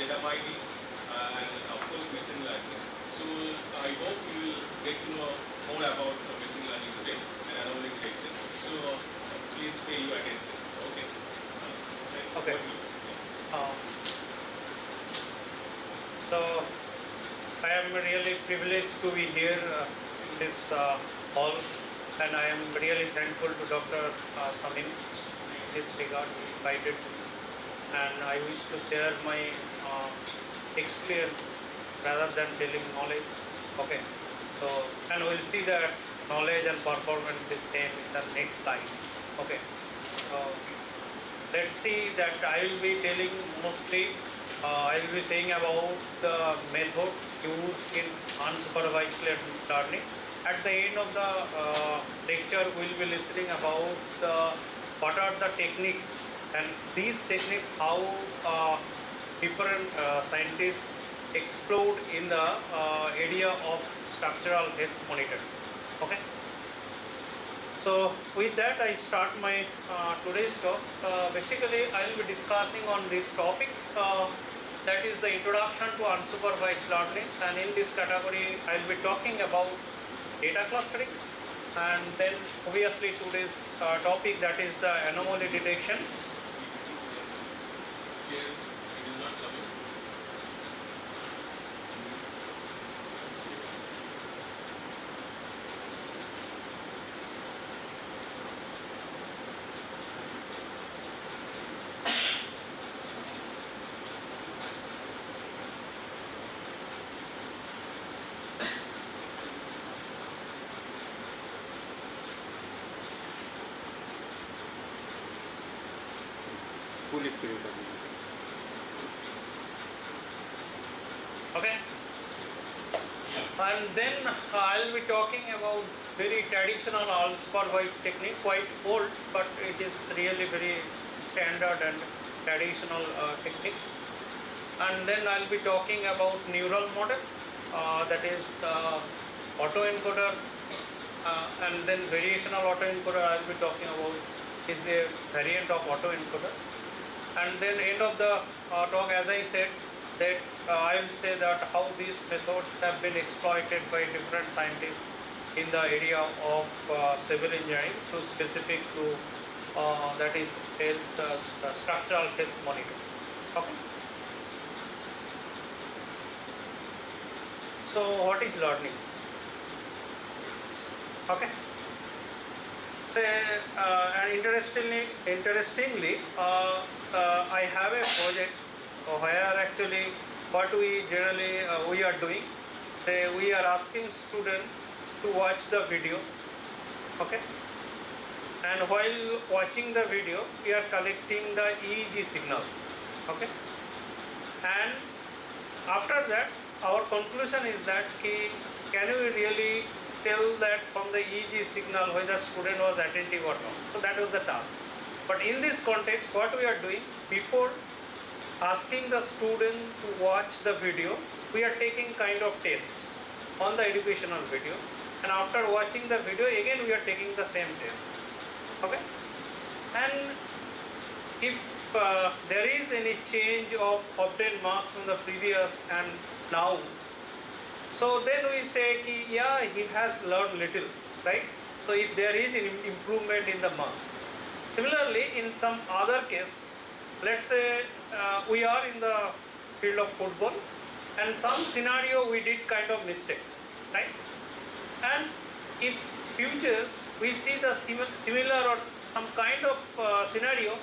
data mining, and of course machine learning. So I hope you will get to know more about machine learning today and anomaly detection. So please pay your attention. Okay. Okay. Yeah. So I am really privileged to be here in this hall, and I am really thankful to Dr. Samim in this regard. He invited me, and I wish to share my experience rather than telling knowledge. Okay. So, and we'll see that knowledge and performance is same in the next slide. Okay. So let's see that I will be telling mostly. I will be saying about the methods used in unsupervised learning. At the end of the lecture, we will be listening about what are the techniques, and these techniques how different scientists explored in the area of structural health monitoring. Okay. So with that, I start my today's talk. Basically, I will be discussing on this topic. That is the introduction to unsupervised learning, and in this category I will be talking about data clustering, and then obviously today's topic, that is the anomaly detection. Share, it is not coming. Full screen. Okay. Yeah. And then I will be talking about very traditional unsupervised technique, quite old, but it is really very standard and traditional technique. And then I will be talking about neural model, that is autoencoder, and then variational autoencoder I will be talking about is a variant of autoencoder. And then end of the talk, as I said, that I will say that how these methods have been exploited by different scientists in the area of civil engineering, so specific to that is health, structural health monitoring. Okay. So what is learning? Okay. Say, and interestingly, I have a project where actually what we generally we are doing. Say we are asking students to watch the video. Okay. And while watching the video, we are collecting the EEG signal. Okay. And after that, our conclusion is that can we really tell that from the EEG signal whether student was attentive or not. So that was the task. But in this context, what we are doing, before asking the student to watch the video, we are taking kind of test on the educational video, and after watching the video again we are taking the same test. Okay. And if there is any change of obtained marks from the previous and now, so then we say ki, yeah, he has learned little, right? So if there is an improvement in the marks. Similarly, in some other case, let's say we are in the field of football, and some scenario we did kind of mistake, right? And if future we see the similar or some kind of scenario,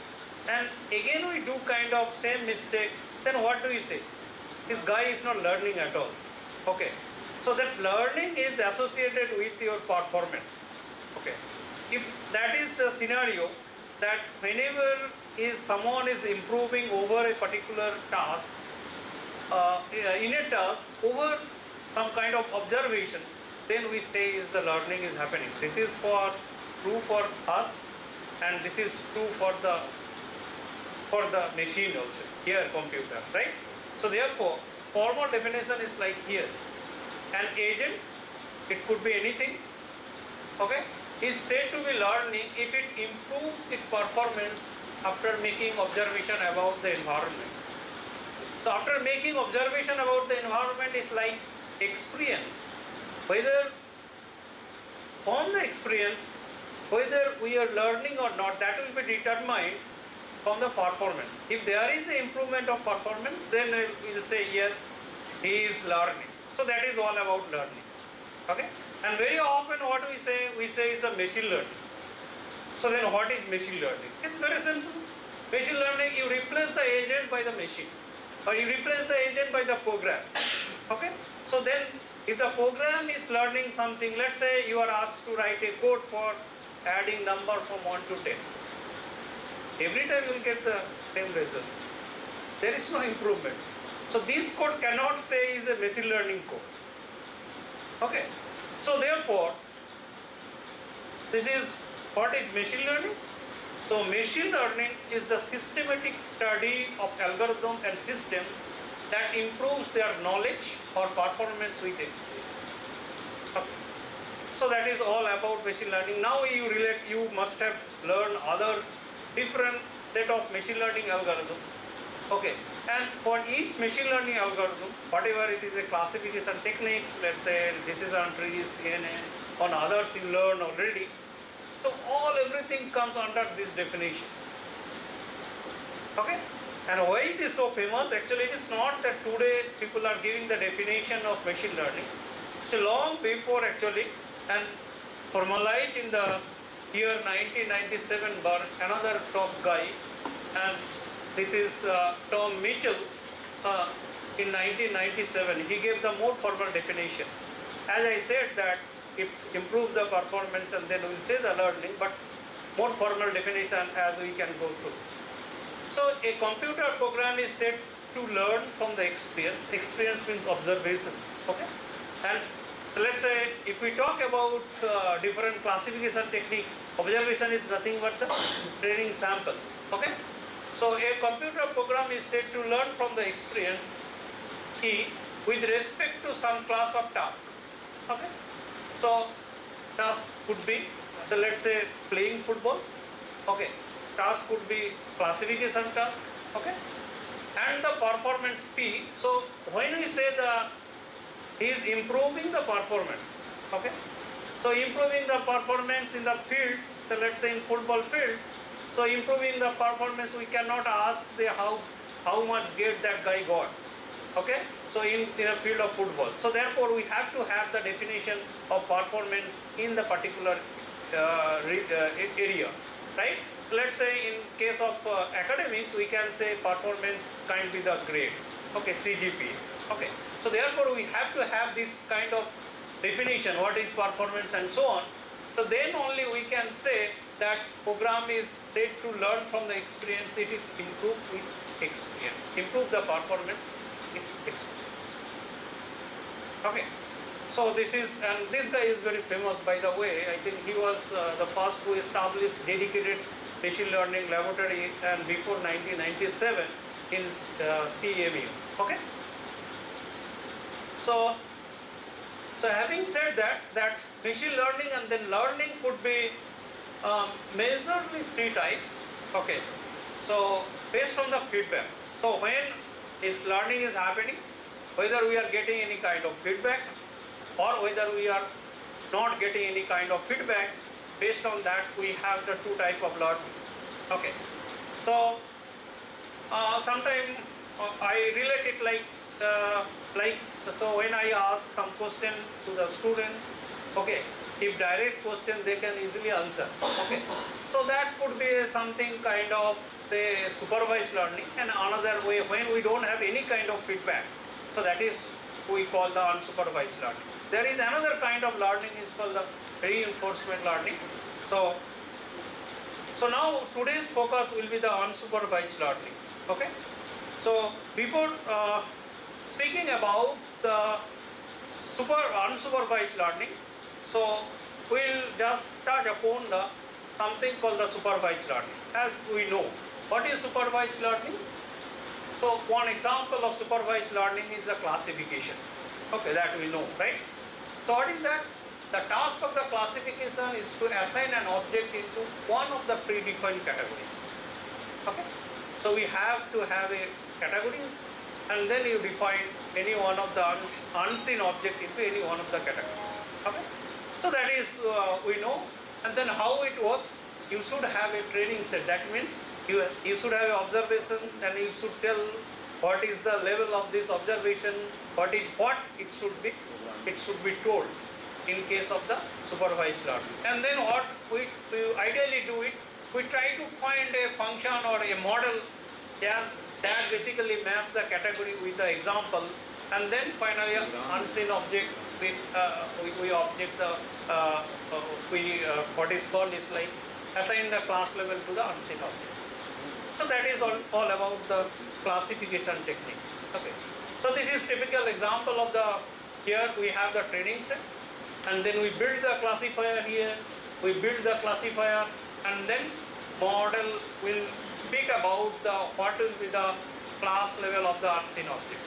and again we do kind of same mistake, then what do you say? This guy is not learning at all. Okay. So that learning is associated with your performance. Okay. If that is the scenario, that whenever someone is improving over a particular task, in a task over some kind of observation, then we say is the learning is happening. This is true for us, and this is true for the machine also, here computer, right? So therefore, formal definition is like here. An agent, it could be anything, okay, is said to be learning if it improves its performance after making observation about the environment. So after making observation about the environment is like experience. Whether from the experience, whether we are learning or not, that will be determined from the performance. If there is an improvement of performance, then we will say yes, he is learning. So that is all about learning. Okay? And very often what we say is the machine learning. So then what is machine learning? It's very simple. Machine learning, you replace the agent by the machine, or you replace the agent by the program. Okay? So then if the program is learning something, let's say you are asked to write a code for adding number from 1 to 10. Every time you will get the same results. There is no improvement. So this code cannot say is a machine learning code. Okay. So therefore, this is what is machine learning. So machine learning is the systematic study of algorithm and system that improves their knowledge or performance with experience. Okay. So that is all about machine learning. Now you must have learned other different set of machine learning algorithm. Okay, and for each machine learning algorithm, whatever it is a classification techniques, let's say decision trees, CNN, on others you learn already. So everything comes under this definition. Okay, and why it is so famous? Actually, it is not that today people are giving the definition of machine learning. So long before actually, and formalized in the year 1997 by another top guy, and this is Tom Mitchell. In 1997, he gave the more formal definition. As I said that it improves the performance, and then we will say the learning, but more formal definition as we can go through. So a computer program is said to learn from the experience. Experience means observations. Okay, and so let's say if we talk about different classification technique, observation is nothing but the training sample. Okay, so a computer program is said to learn from the experience with respect to some class of task. Okay, so task could be, so let's say playing football. Okay, task could be classification task. Okay, and the performance P. So when we say he is improving the performance. Okay, so improving the performance in the field. So let's say in football field. So improving the performance, we cannot ask how much gate that guy got. Okay, so in a field of football. So therefore we have to have the definition of performance in the particular area, right? So let's say in case of academics, we can say performance can be the grade. Okay, CGPA. Okay, so therefore we have to have this kind of definition, what is performance and so on. So then only we can say that program is said to learn from the experience, it is improved with experience, improve the performance with experience. Okay, so this guy is very famous, by the way. I think he was the first to establish dedicated machine learning laboratory, and before 1997 in CMU. Okay, so having said that machine learning and then learning could be majorly three types. Okay, so based on the feedback. So when learning is happening, whether we are getting any kind of feedback or whether we are not getting any kind of feedback, based on that we have the two type of learning. Okay, so sometimes I relate it like so when I ask some question to the student, okay, if direct question they can easily answer. Okay, so that could be something kind of say supervised learning, and another way when we don't have any kind of feedback, so that is we call the unsupervised learning. There is another kind of learning is called the reinforcement learning. So now today's focus will be the unsupervised learning. Okay, so before speaking about the unsupervised learning, so we'll just start upon the something called the supervised learning. As we know, what is supervised learning? So one example of supervised learning is the classification. Okay, that we know, right? So what is that? The task of the classification is to assign an object into one of the predefined categories. Okay, so we have to have a category and then you define any one of the unseen object into any one of the categories. Okay? So that is we know, and then how it works. You should have a training set. That means you should have an observation, and you should tell what is the level of this observation, what it should be. It should be told in case of the supervised learning. And then what we ideally do it, we try to find a function or a model that basically maps the category with the example, and then finally unseen object with we object the what is called is like assign the class level to the unseen object. So that is all about the classification technique. Okay. So this is typical example of the, here we have the training set, and then we build the classifier here, we build the classifier, and then model will speak about the what will be the class level of the unseen object.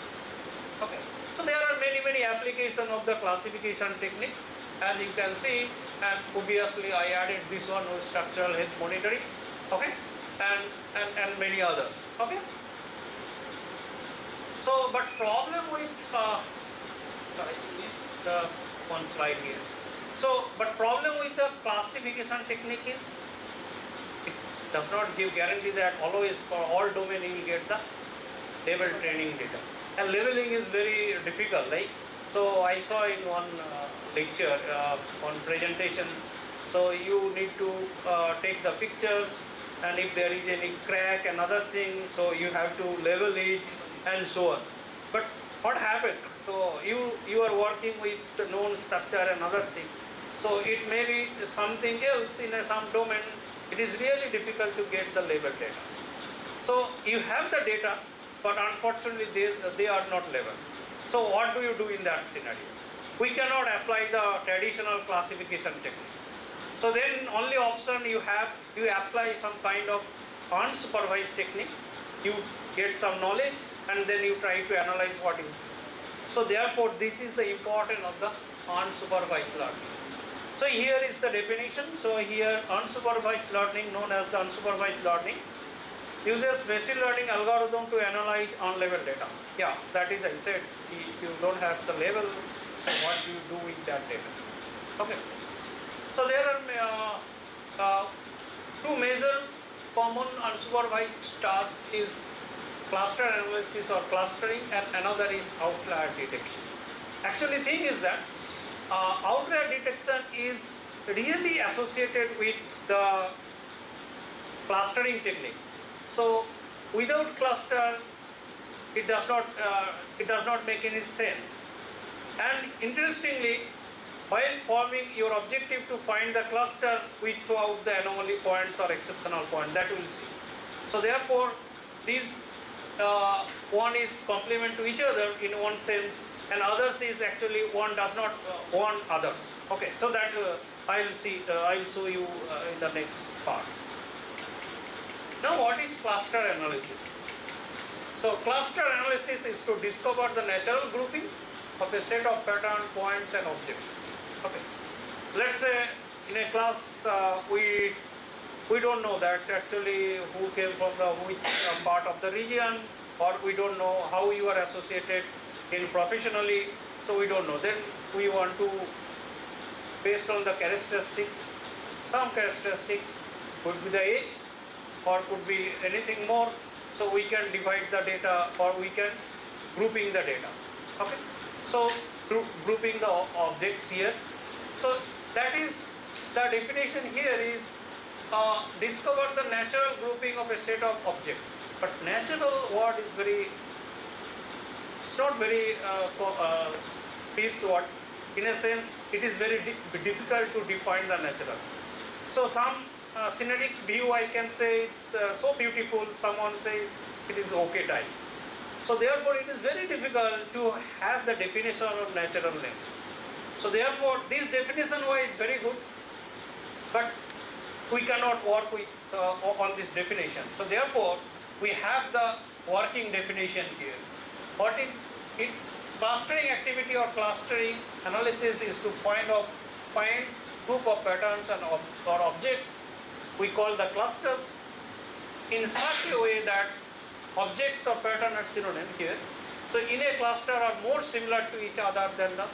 Okay. So there are many applications of the classification technique, as you can see, and obviously I added this one with structural health monitoring. Okay. And many others. Okay. So, but problem with I think this one slide here. So, but problem with the classification technique is it does not give guarantee that always for all domain you will get the label training data. And labeling is very difficult. Like, so I saw in one lecture, one presentation. So you need to take the pictures, and if there is any crack and other thing, so you have to label it and so on. But what happened? So you are working with the known structure and other thing. So it may be something else in some domain. It is really difficult to get the label data. So you have the data, but unfortunately they are not labeled. So what do you do in that scenario? We cannot apply the traditional classification technique. So then only option you have, you apply some kind of unsupervised technique, you get some knowledge, and then you try to analyze what is. So therefore this is the importance of the unsupervised learning. So here is the definition. So here unsupervised learning, known as the unsupervised learning, uses machine learning algorithm to analyze unlabeled data. Yeah, that is I said, if you don't have the label, so what do you do with that data? Okay. So there are two major common unsupervised tasks is cluster analysis or clustering, and another is outlier detection. Actually thing is that outlier detection is really associated with the clustering technique. So without cluster, it does not make any sense. And interestingly, while forming your objective to find the clusters, we throw out the anomaly points or exceptional point, that we will see. So therefore, these one is complement to each other in one sense, and others is actually one does not want others. Okay, so that I will show you in the next part. Now, what is cluster analysis? So cluster analysis is to discover the natural grouping of a set of pattern, points, and objects. Okay. Let's say in a class we don't know that actually who came from the which part of the region, or we don't know how you are associated in professionally, so we don't know. Then we want to, based on the characteristics, some characteristics could be the age or could be anything more, so we can divide the data or we can grouping the data. Okay. So grouping the objects here. So that is the definition here is discover the natural grouping of a set of objects. But natural word is very, it's not very fits what. In a sense, it is very difficult to define the natural. So some scenic view I can say it's so beautiful, someone says it is okay type. So therefore it is very difficult to have the definition of naturalness. So therefore this definition wise very good, but we cannot work with on this definition. So therefore we have the working definition here. What is it? Clustering activity or clustering analysis is to find group of patterns and or objects we call the clusters in such a way that objects or pattern are synonym here, So in a cluster are more similar to each other than the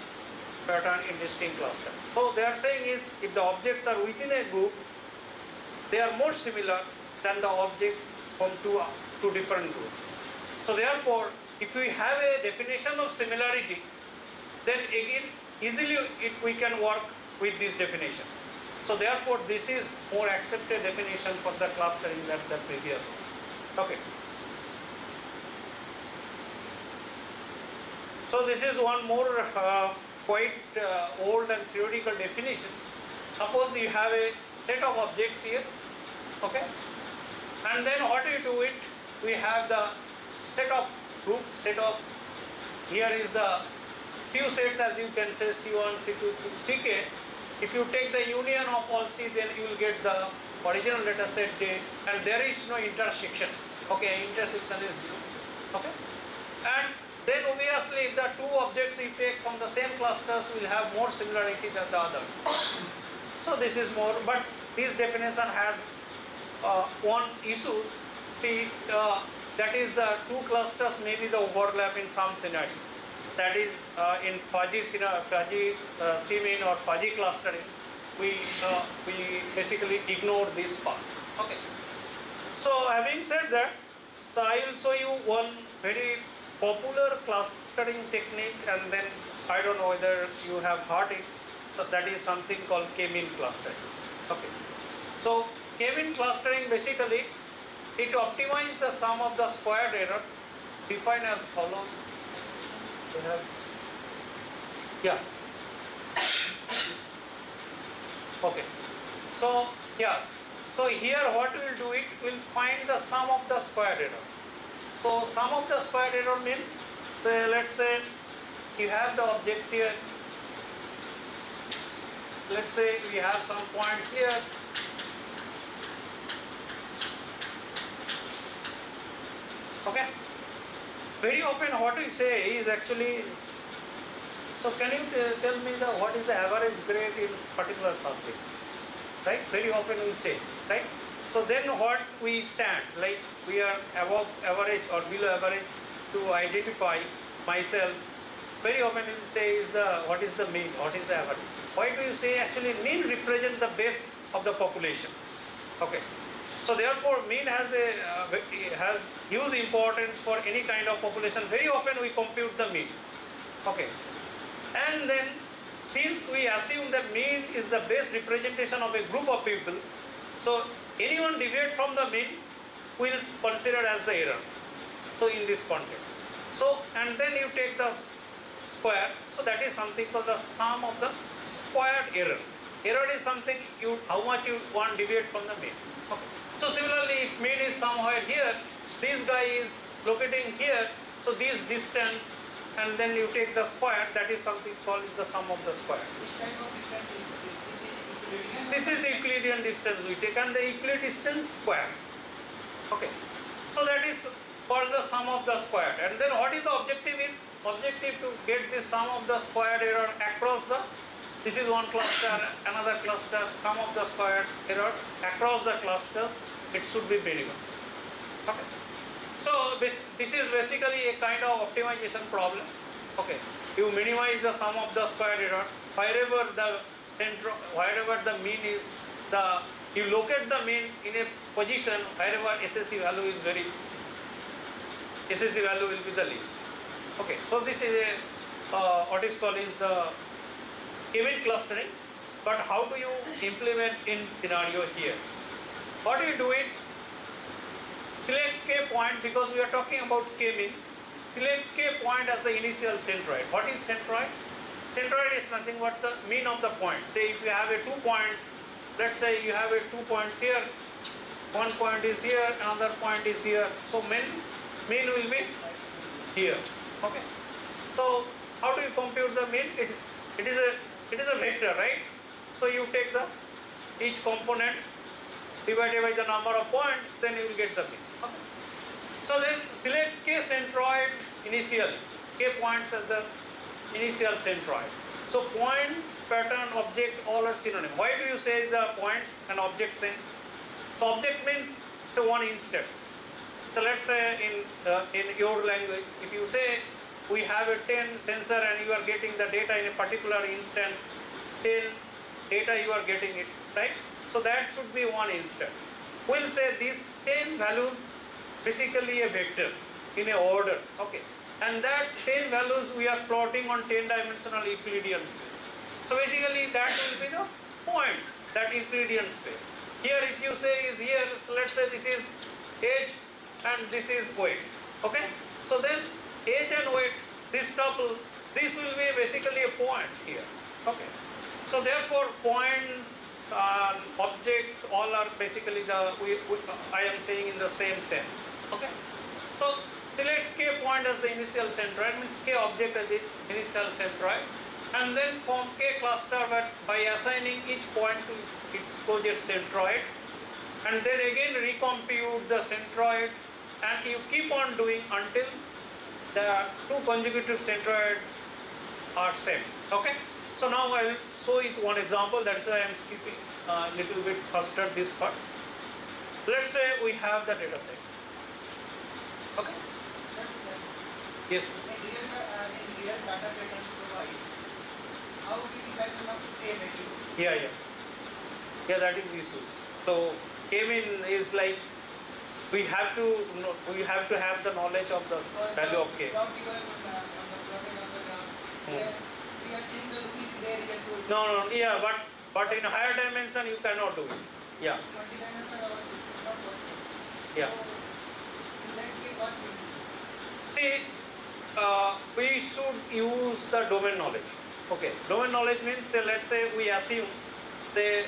pattern in distinct cluster. So they are saying is if the objects are within a group, they are more similar than the object from two different groups. So therefore, if we have a definition of similarity, then again easily we can work with this definition. So therefore, this is more accepted definition for the clustering than the previous one. Okay. So this is one more quite old and theoretical definition. Suppose you have a set of objects here, okay, and then what we do it, we have the set of group, set of, here is the few sets as you can say C1, C2, Ck. If you take the union of all C, then you will get the original data set D, and there is no intersection. Okay, intersection is 0. Okay, and then obviously if the two objects you take from the same clusters will have more similarity than the others. So this is more, but this definition has one issue. See, that is the two clusters may be the overlap in some scenario. That is in fuzzy C-mean or fuzzy clustering, we basically ignore this part. Okay. So having said that, so I will show you one very popular clustering technique, and then I don't know whether you have heard it. So that is something called K-mean clustering. Okay. So K-mean clustering basically it optimizes the sum of the squared error defined as follows. We have, yeah. Okay. So yeah. So here what we will do it, we will find the sum of the squared error. So sum of the squared error means, say let's say you have the objects here. Let's say we have some points here. Okay. Very often what we say is actually, so can you tell me what is the average grade in particular subject? Right? Very often we say, right? So then what we stand, like we are above average or below average to identify myself. Very often we say is what is the mean, what is the average? Why do you say actually mean represents the base of the population? Okay. So therefore mean has huge importance for any kind of population. Very often we compute the mean. Okay. And then since we assume that mean is the best representation of a group of people, so anyone deviate from the mean will consider as the error. So in this context. So and then you take the square. So that is something called the sum of the squared error. Error is something how much you want deviate from the mean. Okay. So similarly, if mean is somewhere here, this guy is locating here, so this distance, and then you take the square, that is something called the sum of the square. This is the Euclidean distance we take, and the Euclidean distance square. Okay. So that is called the sum of the square. And then what is the objective is? Objective to get the sum of the squared error across the, this is one cluster, another cluster, sum of the squared error across the clusters, it should be minimum. Okay. So this is basically a kind of optimization problem. Okay. You minimize the sum of the squared error wherever the center, wherever the mean is, you locate the mean in a position wherever SSE value is SSE value will be the least. Okay. So this is a what is called is the K-mean clustering. But how do you implement in scenario here? What do you do it? Select K point, because we are talking about K-mean. Select K point as the initial centroid. What is centroid? Centroid is nothing but the mean of the point. Say if you have a 2 points, let's say you have a 2 points here, one point is here, another point is here. So mean will be here. Okay. So how do you compute the mean? It is a vector, right? So you take each component divided by the number of points, then you will get the mean. Okay. So then select K centroid initially. K points as the initial centroid. So points, pattern, object, all are synonym. Why do you say the points and object same? So object means one instance. So let's say in your language, if you say we have a 10 sensor and you are getting the data in a particular instance, 10 data you are getting it, right? So that should be one instance. We'll say these 10 values basically a vector in a order, okay? And that 10 values we are plotting on 10 dimensional Euclidean space. So basically that will be the point, that Euclidean space. Here if you say is here, let's say this is age and this is weight, okay? So then age and weight, this tuple, this will be basically a point here, okay? So therefore points, objects, all are basically I am saying in the same sense, okay? So select K point as the initial centroid, means K object as the initial centroid, and then form K cluster by assigning each point to its closest centroid, and then again recompute the centroid, and you keep on doing until the two consecutive centroids are same, okay? So now I will show you one example, that's why I am skipping a little bit faster this part. Let's say we have the data set, okay? Yes. In real data set and provide, how we decide to not A value? Yeah, that is issues. So K-mean is like we have to have the knowledge of the value of K. Without even on the plotting on the ground, we are seeing the rupees there here to No, yeah, but in higher dimension you cannot do it. Yeah, 20 dimension our is not working. yeah. So in that case, what we do? See, we should use the domain knowledge. Okay, domain knowledge means say, let's say we assume, say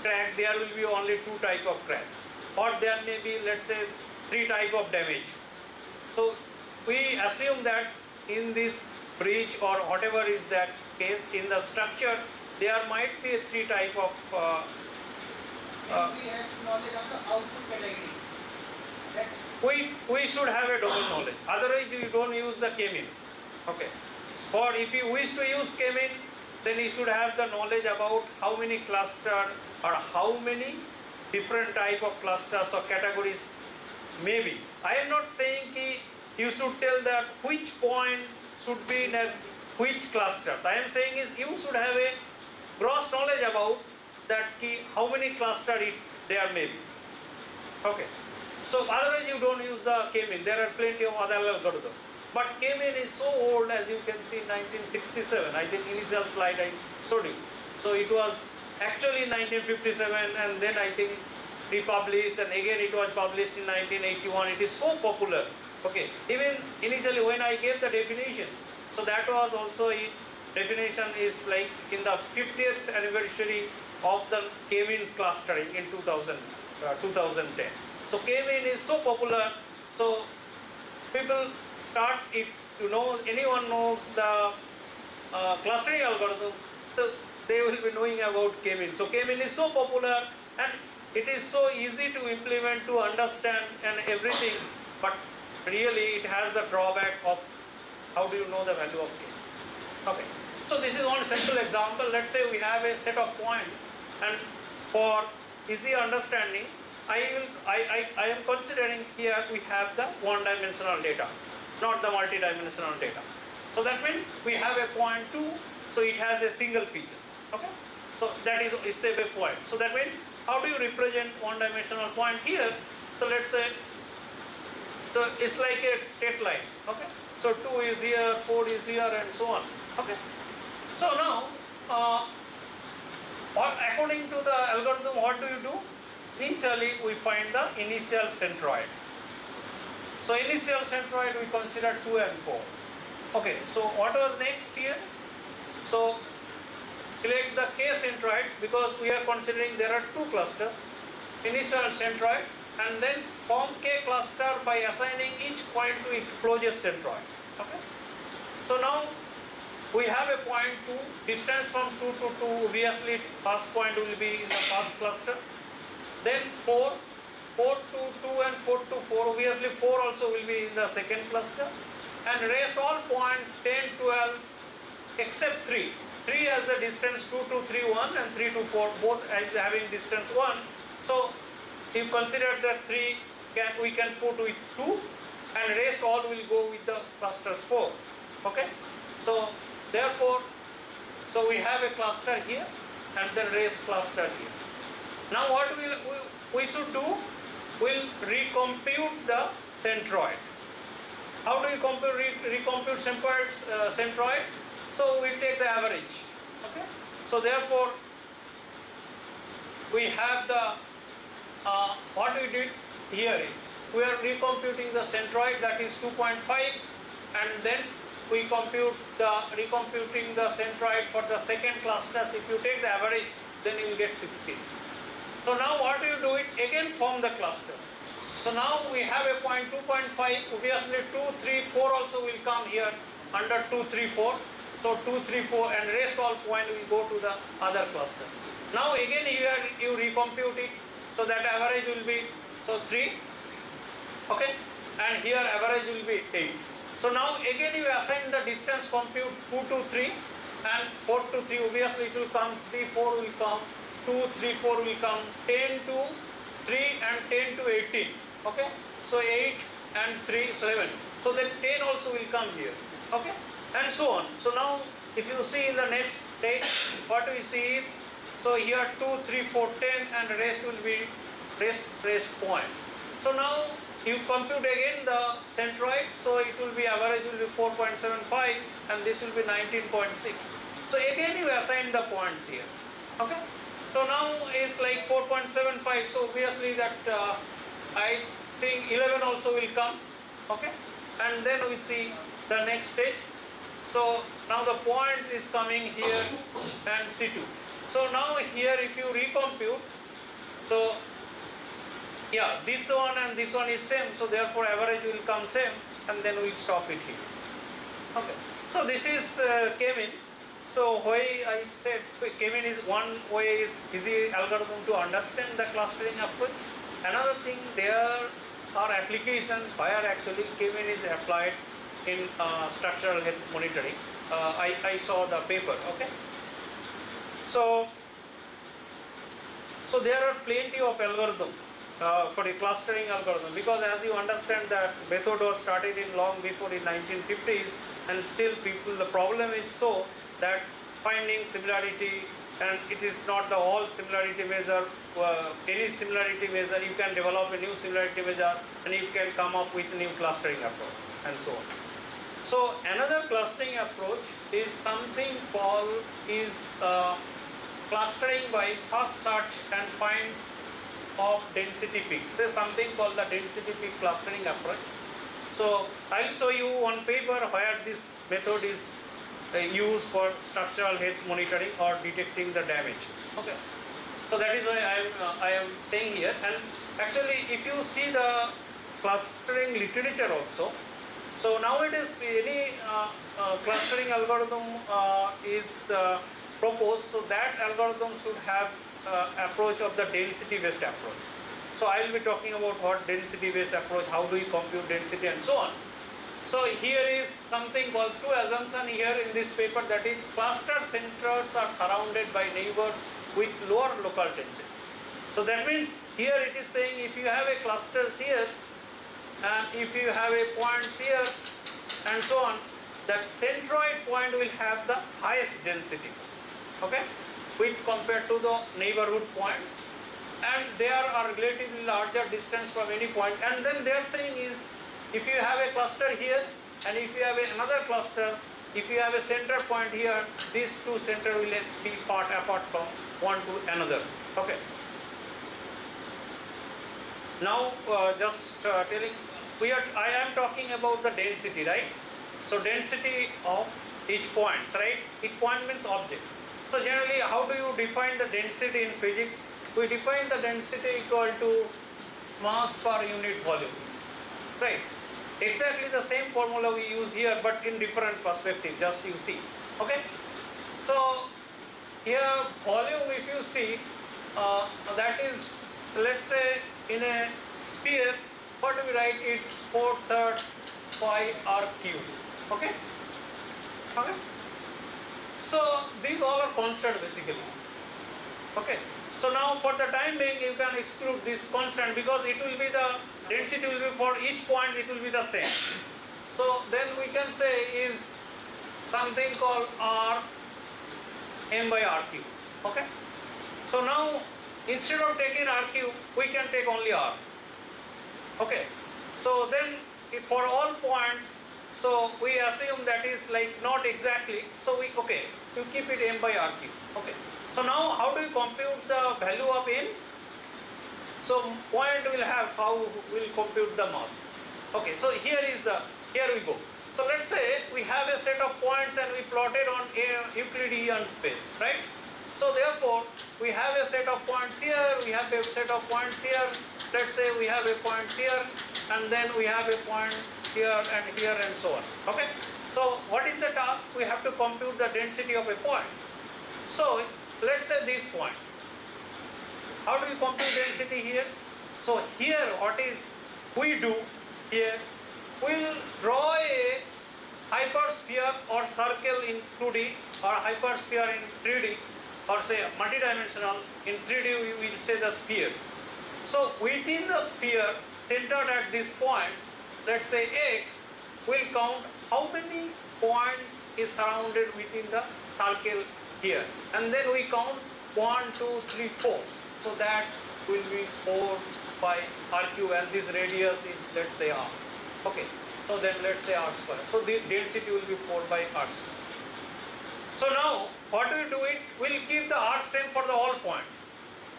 crack, there will be only two type of cracks, or there may be, let's say, three type of damage. So we assume that in this breach or whatever is that case in the structure, there might be three type of Then we have knowledge of the output category. That we should have a domain knowledge. Otherwise, you don't use the K-mean. Okay. For if you wish to use K-mean, then you should have the knowledge about how many clusters or how many different type of clusters or categories may be. I am not saying ki you should tell that which point should be in a which cluster. I am saying is you should have a gross knowledge about that ki how many clusters there may be. Okay. So otherwise you don't use the K-mean. There are plenty of other algorithms. But K-mean is so old, as you can see, 1967. I think initial slide I showed you. So it was actually 1957, and then I think republished, and again it was published in 1981. It is so popular. Okay. Even initially when I gave the definition, so that was also definition is like in the 50th anniversary of the K-mean clustering in 2010. So K-mean is so popular, so people start, if you know, anyone knows the clustering algorithm, so they will be knowing about K-mean. So K-mean is so popular and it is so easy to implement, to understand and everything, but really it has the drawback of how do you know the value of K. Okay. So this is one simple example. Let's say we have a set of points, and for easy understanding, I am considering here we have the one-dimensional data, not the multi-dimensional data. So that means we have a point 2, so it has a single feature. Okay. So that is, it's a wave point. So that means how do you represent one-dimensional point here? So let's say, so it's like a straight line. Okay. So 2 is here, 4 is here, and so on. Okay. So now, according to the algorithm, what do you do? Initially, we find the initial centroid. So initial centroid we consider 2 and 4. Okay. So what was next here? So select the K centroid, because we are considering there are two clusters, initial centroid, and then form K cluster by assigning each point to its closest centroid. Okay. So now we have a point 2, distance from 2 to 2, obviously first point will be in the first cluster. Then 4 to 2 and 4 to 4, obviously 4 also will be in the second cluster. And rest all points 10, 12 except 3. 3 has the distance 2 to 3, 1, and 3 to 4, both as having distance 1. So if you consider that 3 we can put with 2, and rest all will go with the clusters 4. Okay, so therefore, so we have a cluster here and then race cluster here. Now what we should do, we'll recompute the centroid. How do you recompute centroid? So we take the average. Okay, so therefore we have the what we did here is we are recomputing the centroid, that is 2.5, and then we recomputing the centroid for the second clusters. If you take the average, then you will get 16. So now what you do it again, form the cluster. So now we have a point 2.5, obviously 2, 3, 4 also will come here under 2, 3, 4. So 2, 3, 4 and rest all point will go to the other clusters. Now again you recompute it, so that average will be 3, okay, and here average will be 8. So now again you assign the distance, compute 2 to 3 and 4 to 3, obviously it will come 3, 4 will come, 2, 3, 4 will come, 10 to 3 and 10 to 18, okay, so 8 and 3, 7, so then 10 also will come here, okay, and so on. So now if you see in the next stage, what we see is, so here 2, 3, 4, 10 and rest will be rest point. So now you compute again the centroid, so it will be average will be 4.75 and this will be 19.6. So again you assign the points here, okay. So now it's like 4.75, so obviously that I think 11 also will come, okay, and then we see the next stage. So now the point is coming here and C2. So now here if you recompute, so yeah, this one and this one is same, so therefore average will come same, and then we stop it here. Okay, so this is K-mean. So why I said K-mean is one way is easy algorithm to understand the clustering approach. Another thing, there are applications where actually K-mean is applied in structural health monitoring. I saw the paper, okay. So there are plenty of algorithm for the clustering algorithm, because as you understand that method was started in long before in 1950s, and still people, the problem is so that finding similarity, and it is not the all similarity measure, any similarity measure you can develop a new similarity measure and you can come up with new clustering approach and so on. So another clustering approach is something called clustering by first search and find of density peak. So something called the density peak clustering approach. So I'll show you one paper where this method is used for structural health monitoring or detecting the damage. Okay. So that is why I am saying here. And actually, if you see the clustering literature also, so nowadays any clustering algorithm is proposed, so that algorithm should have approach of the density based approach. So I will be talking about what density based approach, how do you compute density and so on. So here is something called two assumption here in this paper, that is cluster centers are surrounded by neighbors with lower local density. So that means here it is saying if you have a clusters here and if you have a points here and so on, that centroid point will have the highest density, okay, with compared to the neighborhood points, and there are relatively larger distance from any point. And then they are saying is, if you have a cluster here and if you have another cluster, if you have a center point here, these two center will be apart from one to another, okay. Now just telling, I am talking about the density, right? So density of each point, right? Each point means object. So generally, how do you define the density in physics? We define the density equal to mass per unit volume, right? Exactly the same formula we use here, but in different perspective, just you see, okay? So here volume, if you see, that is, let's say in a sphere, what do we write? It's 4/3 pi r cube, okay? Okay? So these all are constant basically, okay? So now for the time being you can exclude this constant, because it will be the density will be for each point, it will be the same. So then we can say is something called R m by R cube. Okay. So now instead of taking R cube, we can take only R. Okay. So then for all points, so we assume that is like not exactly. So we to keep it m by R cube. Okay. So now how do you compute the value of n? So point will have how will compute the mass. Okay. So here we go. So let's say we have a set of points and we plotted on a Euclidean space, right? So therefore, we have a set of points here, we have a set of points here, let's say we have a point here, and then we have a point here and so on, okay? So what is the task? We have to compute the density of a point. So let's say this point. How do you compute density here? So here what is we do here? We'll draw a hypersphere or circle in 2D or hypersphere in 3D or say multidimensional. In 3D we will say the sphere. So within the sphere centered at this point, let's say X, we'll count how many points is surrounded within the circle here. And then we count 1, 2, 3, 4. So that will be 4, 5 R cube, and this radius is let's say R. Okay, so then let's say R square. So the density will be 4 by R square. So now what we do it, we'll keep the R same for the all points.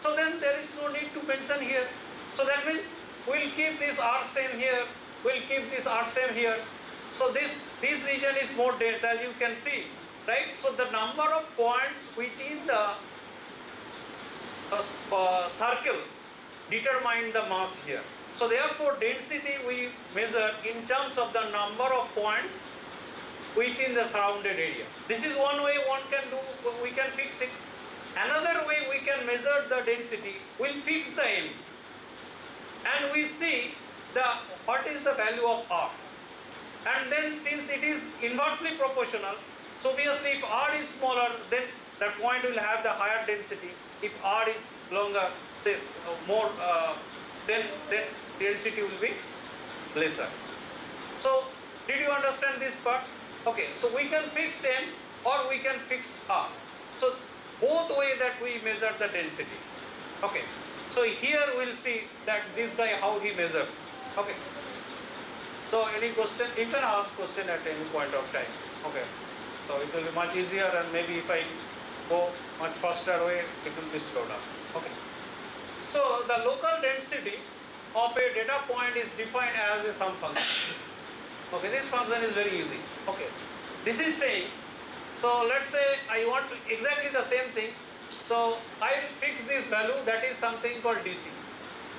So then there is no need to mention here. So that means we'll keep this R same here, we'll keep this R same here. So this region is more dense, as you can see, right? So the number of points within the circle determine the mass here. So therefore density we measure in terms of the number of points within the surrounded area. This is one way one can do, we can fix it. Another way we can measure the density, we'll fix the n and we see what is the value of R. And then since it is inversely proportional, so obviously if R is smaller, then that point will have the higher density. If R is longer, say more, then density will be lesser. So did you understand this part? Okay, so we can fix n or we can fix R. So both way that we measure the density. Okay, so here we'll see that this guy how he measured. Okay, so any question, you can ask question at any point of time. Okay, so it will be much easier, and maybe if I go much faster way, it will be slowed down. Okay, so the local density of a data point is defined as a sum function. Okay, this function is very easy. Okay, this is saying, so let's say I want exactly the same thing. So I will fix this value, that is something called DC.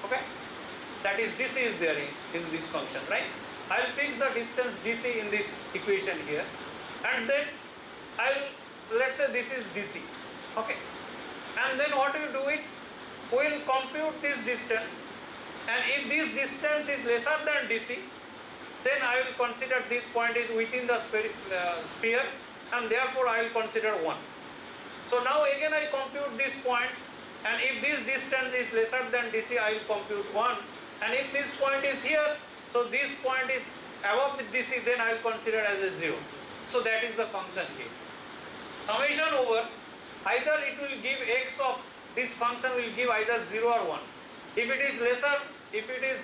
Okay, that is DC is there in this function, right? I will fix the distance DC in this equation here, and then let's say this is DC. Okay, and then what you do it, we will compute this distance, and if this distance is lesser than DC, then I will consider this point is within the sphere, and therefore I will consider 1. So now again I compute this point, and if this distance is lesser than DC, I will compute 1, and if this point is here, so this point is above the DC, then I will consider as a 0. So that is the function here. Summation over, either it will give x of this function will give either 0 or 1. If it is lesser, if it is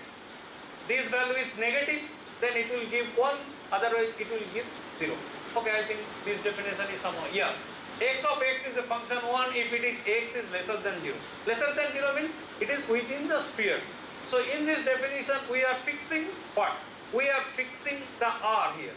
this value is negative, then it will give 1, otherwise it will give 0. Okay, I think this definition is somehow, yeah. X of x is a function 1 if it is x is lesser than 0. Lesser than 0 means it is within the sphere. So in this definition we are fixing what? We are fixing the R here.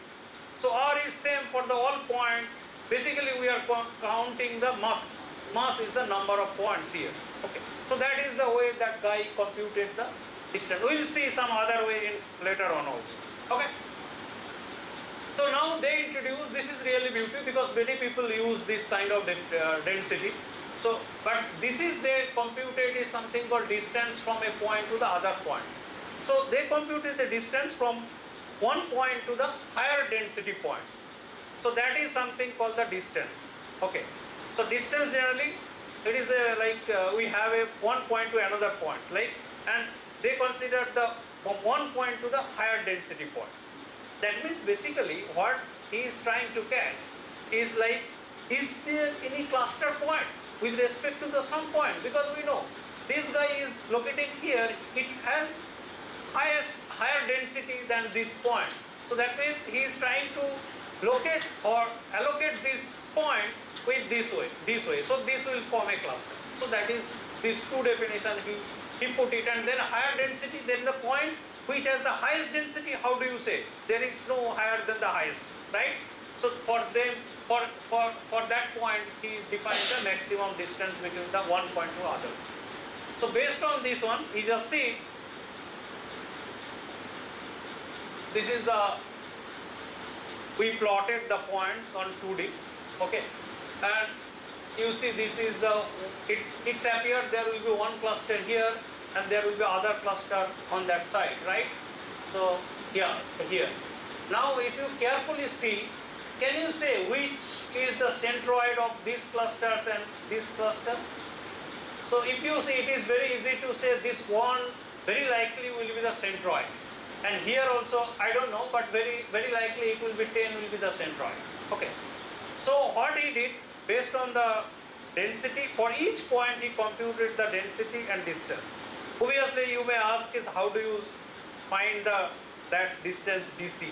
So R is same for the all points. Basically we are counting the mass. Mass is the number of points here. Okay. So that is the way that guy computed the distance. We will see some other way in later on also. Okay. So now they introduce, this is really beautiful because many people use this kind of density. So, but this is they computed is something called distance from a point to the other point. So they computed the distance from one point to the higher density point. So that is something called the distance. Okay. So distance generally, it is we have a one point to another point, like, and they consider the from one point to the higher density point. That means basically what he is trying to catch, is like, is there any cluster point with respect to the some point? Because we know this guy is locating here, it has higher density than this point. So that means he is trying to locate or allocate this point with this way. So this will form a cluster. So that is these two definition he put it, and then higher density, then the point which has the highest density, how do you say? There is no higher than the highest, right? So for them, for that point, he defines the maximum distance between the one point to others. So based on this one, you just see, this is the, we plotted the points on 2D, okay, and you see this is the, it's appeared there will be one cluster here and there will be other cluster on that side, right? So here. Now if you carefully see, can you say which is the centroid of these clusters and these clusters? So if you see, it is very easy to say this one very likely will be the centroid. And here also, I don't know, but very likely it will be 10 will be the centroid. Okay. So what he did, based on the density, for each point he computed the density and distance. Obviously you may ask is how do you find that distance DC?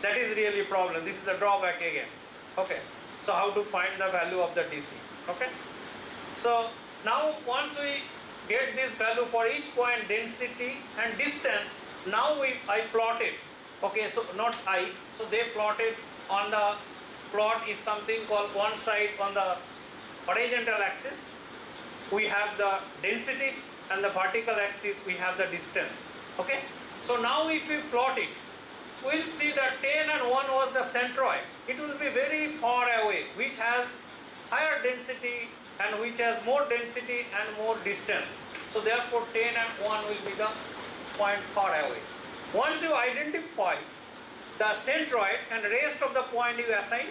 That is really a problem. This is the drawback again. Okay. So how to find the value of the DC? Okay. So now once we get this value for each point density and distance, now I plot it. Okay, so not I. So they plotted on the plot is something called one side on the horizontal axis we have the density, and the vertical axis we have the distance. Okay. So now if we plot it, we'll see that 10 and 1 was the centroid. It will be very far away, which has higher density and which has more density and more distance. So therefore 10 and 1 will be the point far away. Once you identify the centroid, and rest of the point you assign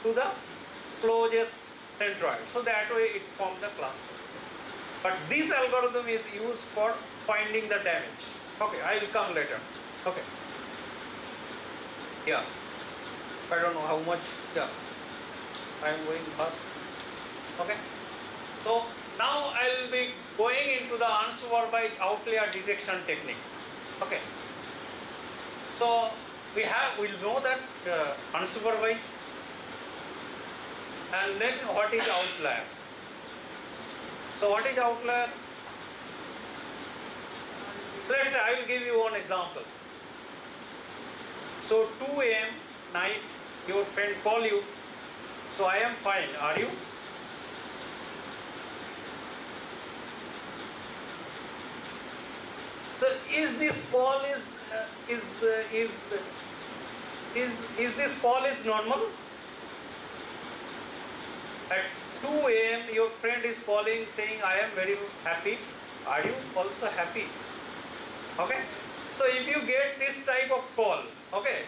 to the closest centroid. So that way it forms the clusters. But this algorithm is used for finding the damage. Okay, I will come later. Okay. Yeah. I don't know how much. Yeah. I am going fast. Okay. So now I will be going into the unsupervised outlier detection technique. Okay. So we'll know that unsupervised, and then what is outlier? So what is outlier? Let's say I will give you one example. So 2 a.m. night, your friend call you. So I am fine. Are you? So is this call is this call is normal? At 2 a.m. your friend is calling saying I am very happy. Are you also happy? Okay. So if you get this type of call, okay,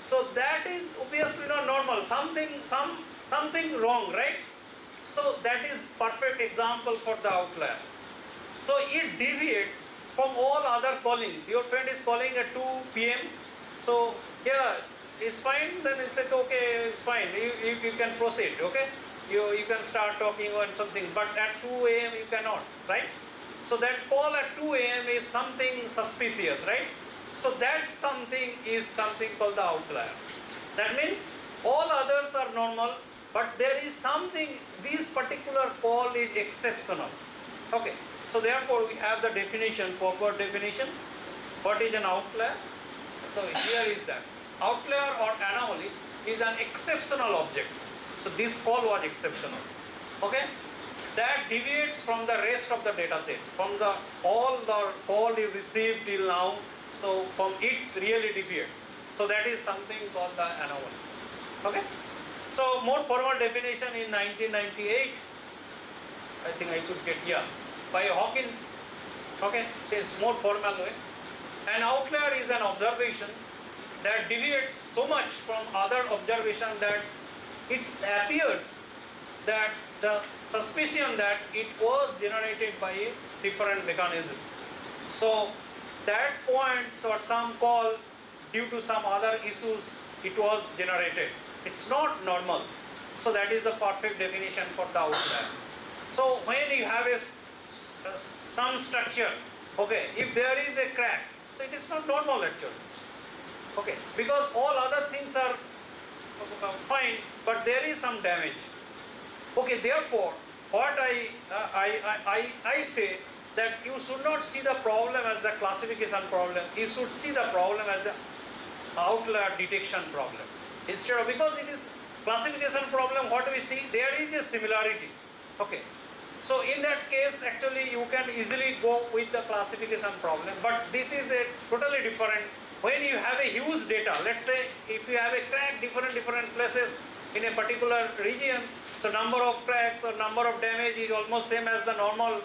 so that is obviously not normal. Something wrong, right? So that is perfect example for the outlier. So it deviates from all other callings. Your friend is calling at 2 p.m. So yeah, it's fine. Then it's like okay, it's fine. You can proceed. Okay, you can start talking or something. But at 2 a.m. you cannot, right? So that call at 2 a.m. is something suspicious, right? So that something is something called the outlier. That means all others are normal, but there is something, this particular call is exceptional. Okay. So therefore we have the definition, proper definition. What is an outlier? So here is that. Outlier or anomaly is an exceptional object. So this call was exceptional. Okay? That deviates from the rest of the data set, from the all the call you received till now. So from it's really deviates. So that is something called the anomaly. Okay? So more formal definition in 1998. I think I should get here by Hawkins. Okay, so it's more formal way. An outlier is an observation that deviates so much from other observation that it appears that the suspicion that it was generated by a different mechanism. So that point or some call due to some other issues it was generated. It's not normal. So that is the perfect definition for the outlier. So when you have some structure, okay, if there is a crack, so it is not normal actually. Okay, because all other things are fine, but there is some damage. Okay, therefore, what I say that you should not see the problem as the classification problem. You should see the problem as the outlier detection problem. Instead of, because it is classification problem, what we see, there is a similarity. Okay. So in that case, actually you can easily go with the classification problem, but this is a totally different. When you have a huge data, let's say if you have a crack different places in a particular region, so number of cracks or number of damage is almost same as the normal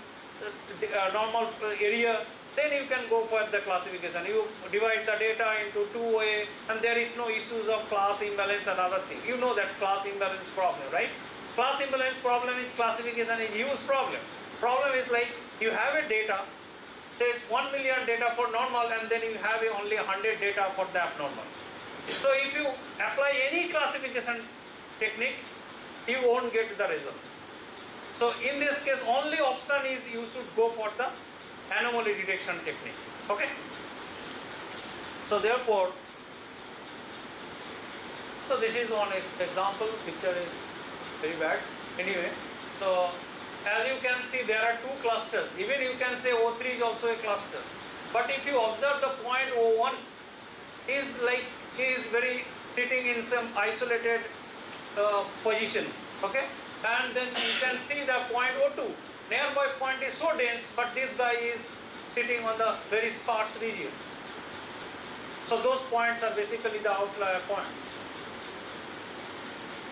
area, then you can go for the classification. You divide the data into two way, and there is no issues of class imbalance and other thing. You know that class imbalance problem, right? Class imbalance problem is classification is huge problem. Problem is like you have a data, say 1 million data for normal, and then you have only 100 data for the abnormal. So if you apply any classification technique, you won't get the result. So in this case, only option is you should go for the anomaly detection technique. Okay. So therefore, so this is one example. Picture is very bad. Anyway, so as you can see, there are two clusters. Even you can say O3 is also a cluster. But if you observe the point O1 is very sitting in some isolated position. Okay. And then you can see the point O2. Nearby point is so dense, but this guy is sitting on the very sparse region. So those points are basically the outlier points.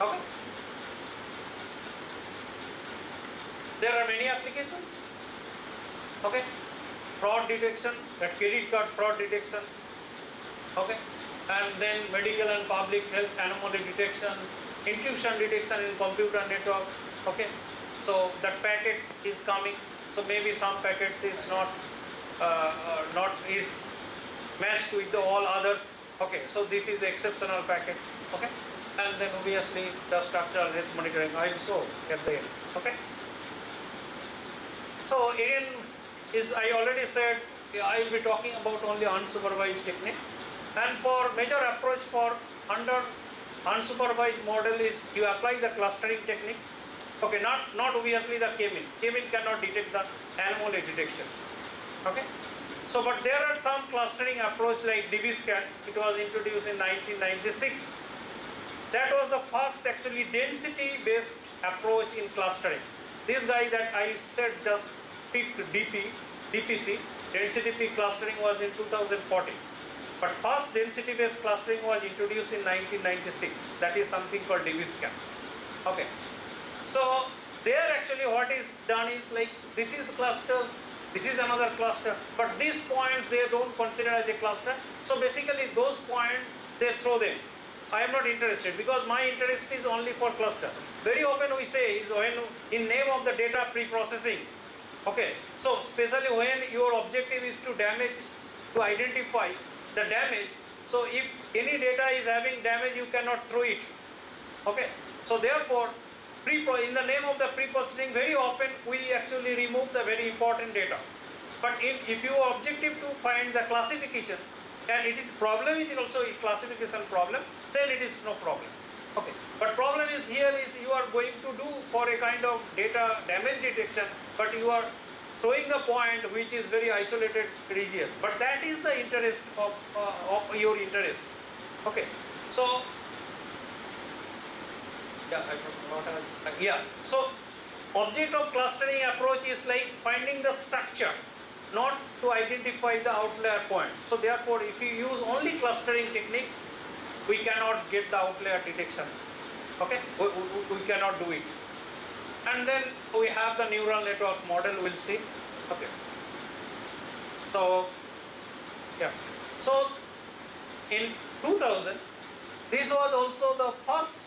Okay. There are many applications. Okay. Fraud detection, that credit card fraud detection. Okay. And then medical and public health anomaly detections, intrusion detection in computer networks. Okay. So that packets is coming. So maybe some packets is not is matched with the all others. Okay. So this is exceptional packet. Okay. And then obviously the structural health monitoring I will show at the end. Okay. So again, I already said I will be talking about only unsupervised technique. And for major approach for under unsupervised model is you apply the clustering technique. Okay, not obviously the K-mean. K-mean cannot detect the anomaly detection. Okay. So but there are some clustering approach like DB-scan. It was introduced in 1996. That was the first actually density based approach in clustering. This guy that I said just picked DPC, density peak clustering was in 2014. But first density based clustering was introduced in 1996. That is something called DB-scan. Okay. So there actually what is done is like this is clusters, this is another cluster, but these points they don't consider as a cluster. So basically those points they throw them. I am not interested because my interest is only for cluster. Very often we say is when in name of the data pre-processing. Okay, so especially when your objective is to identify the damage. So if any data is having damage, you cannot throw it. Okay, so therefore, in the name of the pre-processing, very often we actually remove the very important data. But if your objective to find the classification, and it is problem is also a classification problem, then it is no problem. Okay. But problem is here is you are going to do for a kind of data damage detection, but you are throwing the point which is very isolated region. But that is the interest of your interest. Okay. So so object of clustering approach is like finding the structure, not to identify the outlier point. So therefore, if you use only clustering technique, we cannot get the outlier detection. Okay, we cannot do it. And then we have the neural network model. We'll see. Okay. So so in 2000, this was also the first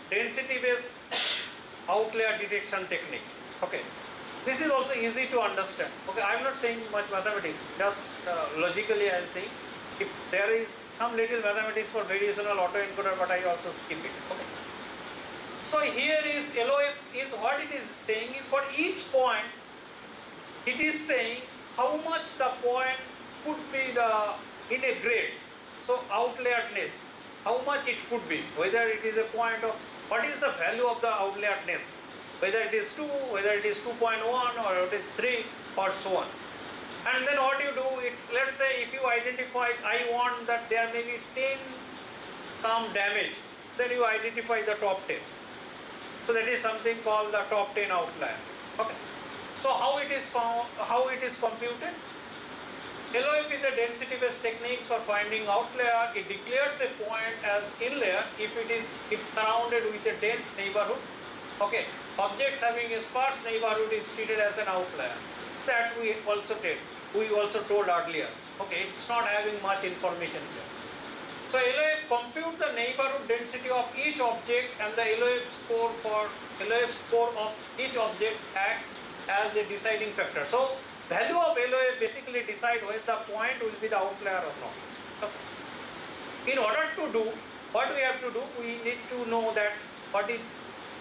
density-based outlier detection technique. Okay. This is also easy to understand. Okay, I am not saying much mathematics, just logically I am saying. If there is some little mathematics for variational autoencoder, but I also skip it. Okay. So here is LOF is what it is saying. For each point, it is saying how much the point could be the in a grade. So outlierness, how much it could be, whether it is a point of what is the value of the outlierness, whether it is 2, whether it is 2.1 or it is 3 or so on. And then what you do, it's let's say if you identify, I want that there may be 10 some damage, then you identify the top 10. So that is something called the top 10 outlier. Okay. So how it is found, how it is computed? LOF is a density-based techniques for finding outlier. It declares a point as inlier if it's surrounded with a dense neighborhood. Okay. Objects having a sparse neighborhood is treated as an outlier. That we also told earlier. Okay, it's not having much information here. So LOF compute the neighborhood density of each object, and the LOF score of each object act as a deciding factor. So value of LOF basically decide whether the point will be the outlier or not. So in order to do what we have to do, we need to know that what is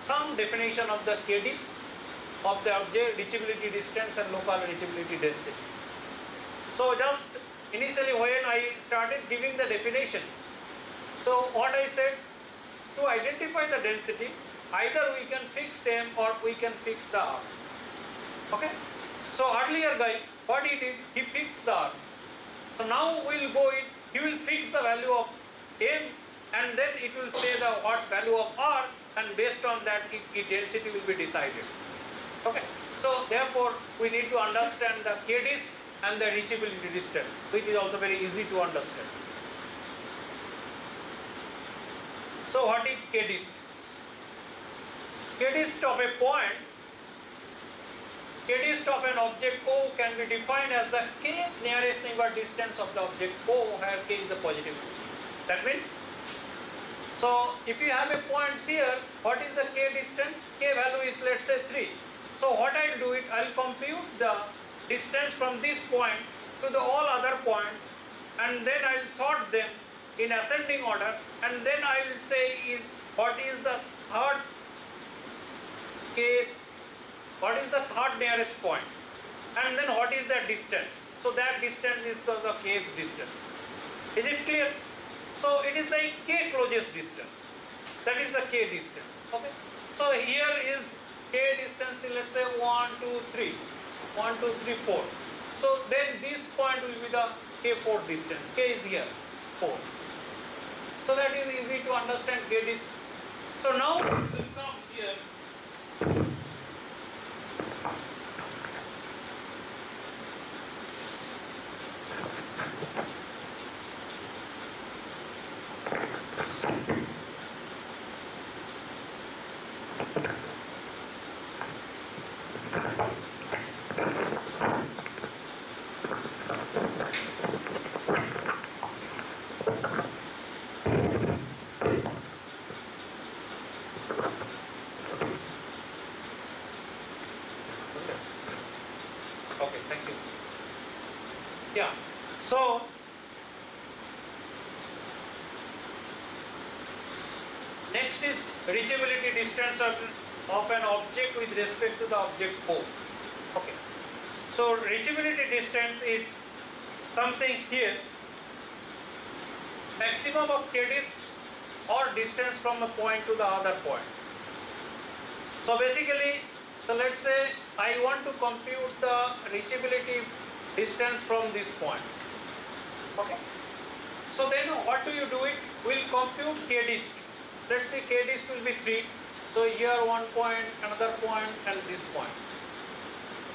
some definition of the KDs of the object, reachability distance and local reachability density. So just initially when I started giving the definition, so what I said, to identify the density, either we can fix them or we can fix the R. Okay? So earlier guy, what he did, he fixed the R. So now we'll go in, he will fix the value of M, and then it will say the what value of R, and based on that its density will be decided. Okay? So therefore we need to understand the KDs and the reachability distance, which is also very easy to understand. So what is KDist? KDist of a point, KDist of an object O can be defined as the k nearest neighbor distance of the object O, where k is a positive. That means, so if you have a point here, what is the k distance? K value is let's say 3. So what I'll do it, I'll compute the distance from this point to the all other points, and then I'll sort them in ascending order, and then I will say is what is the third nearest point, and then what is that distance. So that distance is the kth distance. Is it clear? So it is like k closest distance. That is the k distance. Okay. So here is k distance, let's say 1, 2, 3. 1, 2, 3, 4. So then this point will be the k4 distance. K is here, 4. So that is easy to understand k distance. So now we will come here. Okay, thank you. Yeah, so next is reachability distance of an object with respect to the object O. Okay, so reachability distance is something here, maximum of k-dist or distance from a point to the other points. So basically, so let's say I want to compute the reachability distance from this point. Okay. So then what do you do it? We'll compute k-dist. Let's say k-dist will be 3. So here one point, another point, and this point.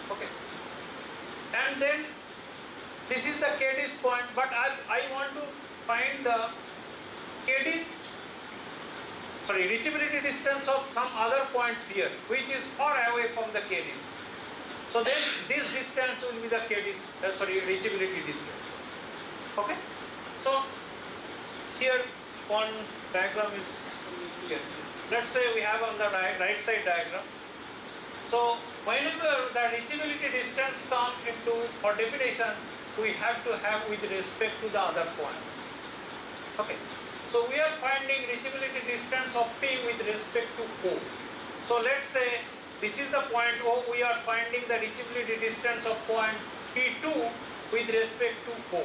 Okay. And then this is the k-dist point, but I want to find the k-dist, reachability distance of some other points here, which is far away from the k-dist. So then this distance will be the reachability distance. Okay. So here one diagram is here. Let's say we have on the right side diagram. So whenever the reachability distance comes into for definition, we have to have with respect to the other points. Okay. So we are finding reachability distance of P with respect to O. So let's say this is the point O, we are finding the reachability distance of point P2 with respect to O.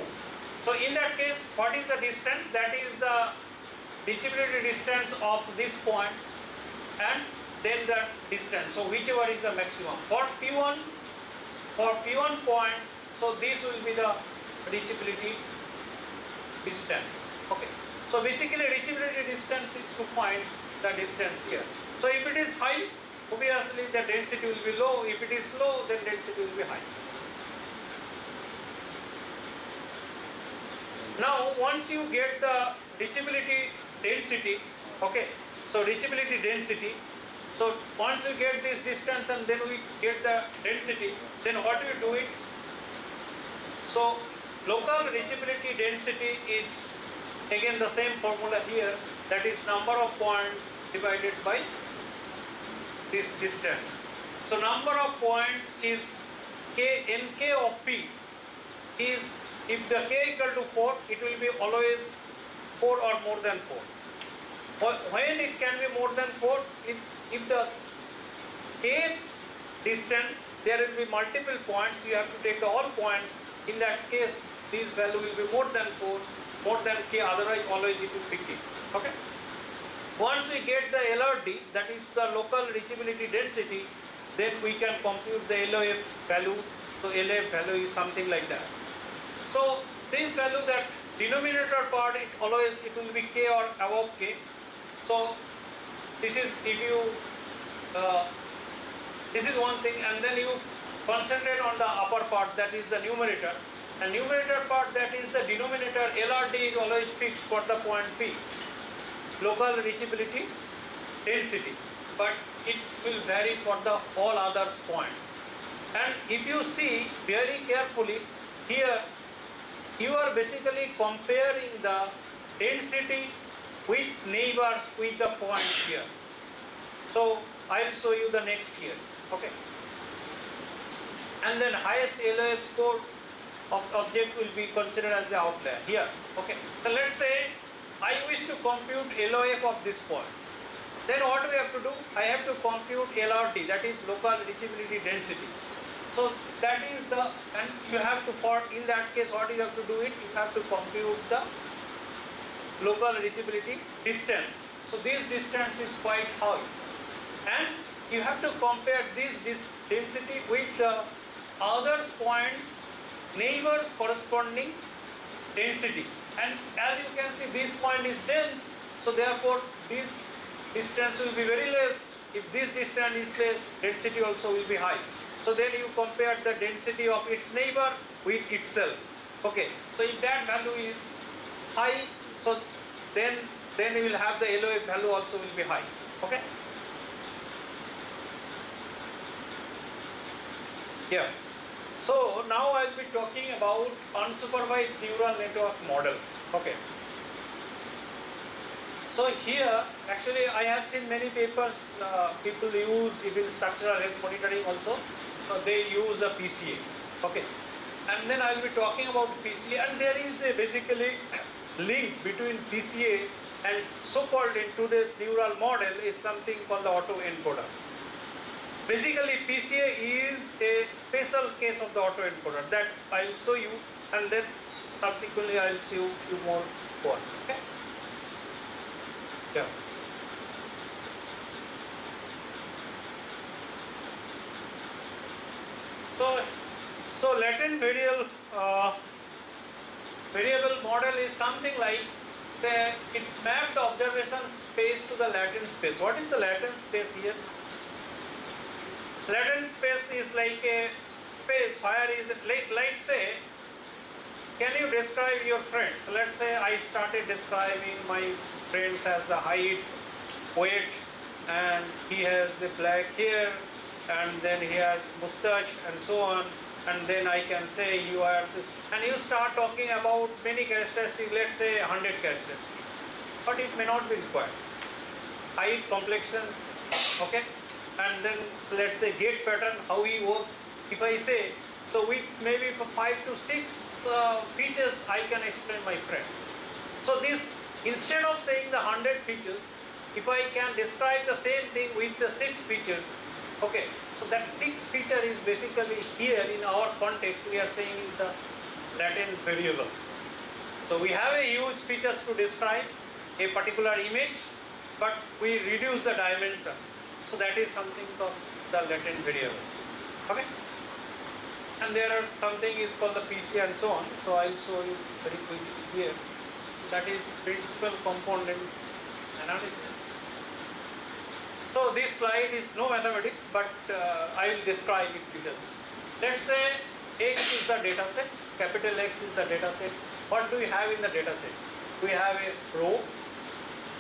So in that case, what is the distance? That is the reachability distance of this point and then the distance. So whichever is the maximum. For P1 point, so this will be the reachability distance. Okay. So basically reachability distance is to find the distance here. So if it is high, obviously the density will be low. If it is low, then density will be high. Now once you get the reachability density, okay, so reachability density, so once you get this distance and then we get the density, then what do you do it? So local reachability density is again the same formula here, that is number of points divided by this distance. So number of points is k, nk of p is, if the k equal to 4, it will be always 4 or more than 4. When it can be more than 4, if the kth distance there will be multiple points, you have to take all points. In that case, this value will be more than 4, more than k, otherwise always it will be k. Okay. Once we get the LRD, that is the local reachability density, then we can compute the LOF value. So LOF value is something like that. So this value, that denominator part, it always it will be k or above k. So this is, if you this is one thing, and then you concentrate on the upper part, that is the numerator. And numerator part, that is the denominator, LRD is always fixed for the point P, local reachability density, but it will vary for the all others points. And if you see very carefully here, you are basically comparing the density with neighbors with the point here. So I will show you the next here. Okay. And then highest LOF score of object will be considered as the outlier here. Okay. So let's say I wish to compute LOF of this point. Then what do we have to do? I have to compute LRD, that is local reachability density. So that is the, and you have to, for in that case what you have to do it, you have to compute the local reachability distance. So this distance is quite high, and you have to compare this density with the others points, neighbors corresponding density. And as you can see, this point is dense, so therefore this distance will be very less. If this distance is less, density also will be high. So then you compare the density of its neighbor with itself. Okay. So if that value is high, so then you will have the LOF value also will be high. Okay. Yeah. So now I will be talking about unsupervised neural network model. Okay. So here, actually I have seen many papers, people use even structural health monitoring also, they use the PCA. Okay. And then I will be talking about PCA, and there is a basically link between PCA and so-called in today's neural model is something called the autoencoder. Basically PCA is a special case of the autoencoder that I will show you, and then subsequently I will show you few more code. Okay. Yeah. So latent variable model is something like, say, it's mapped the observation space to the latent space. What is the latent space here? Latent space is like a space where is it, like say, can you describe your friends? So let's say I started describing my friends as the height, weight, and he has the black hair, and then he has mustache and so on, and then I can say you are this, and you start talking about many characteristics, let's say 100 characteristics, but it may not be required. Height, complexion, okay, and then so let's say gait pattern, how he works. If I say, so with maybe 5 to 6 features I can explain my friend. So this Instead of saying the 100 features, if I can describe the same thing with the 6 features, okay, so that 6 feature is basically here in our context we are saying is the latent variable. So we have a huge features to describe a particular image, but we reduce the dimension. So that is something called the latent variable. Okay? And there are something is called the PC and so on. So I'll show you very quickly here. So that is principal component analysis. So this slide is no mathematics, but I will describe it details. Let's say X is the data set, capital X is the data set. What do we have in the data set? We have a row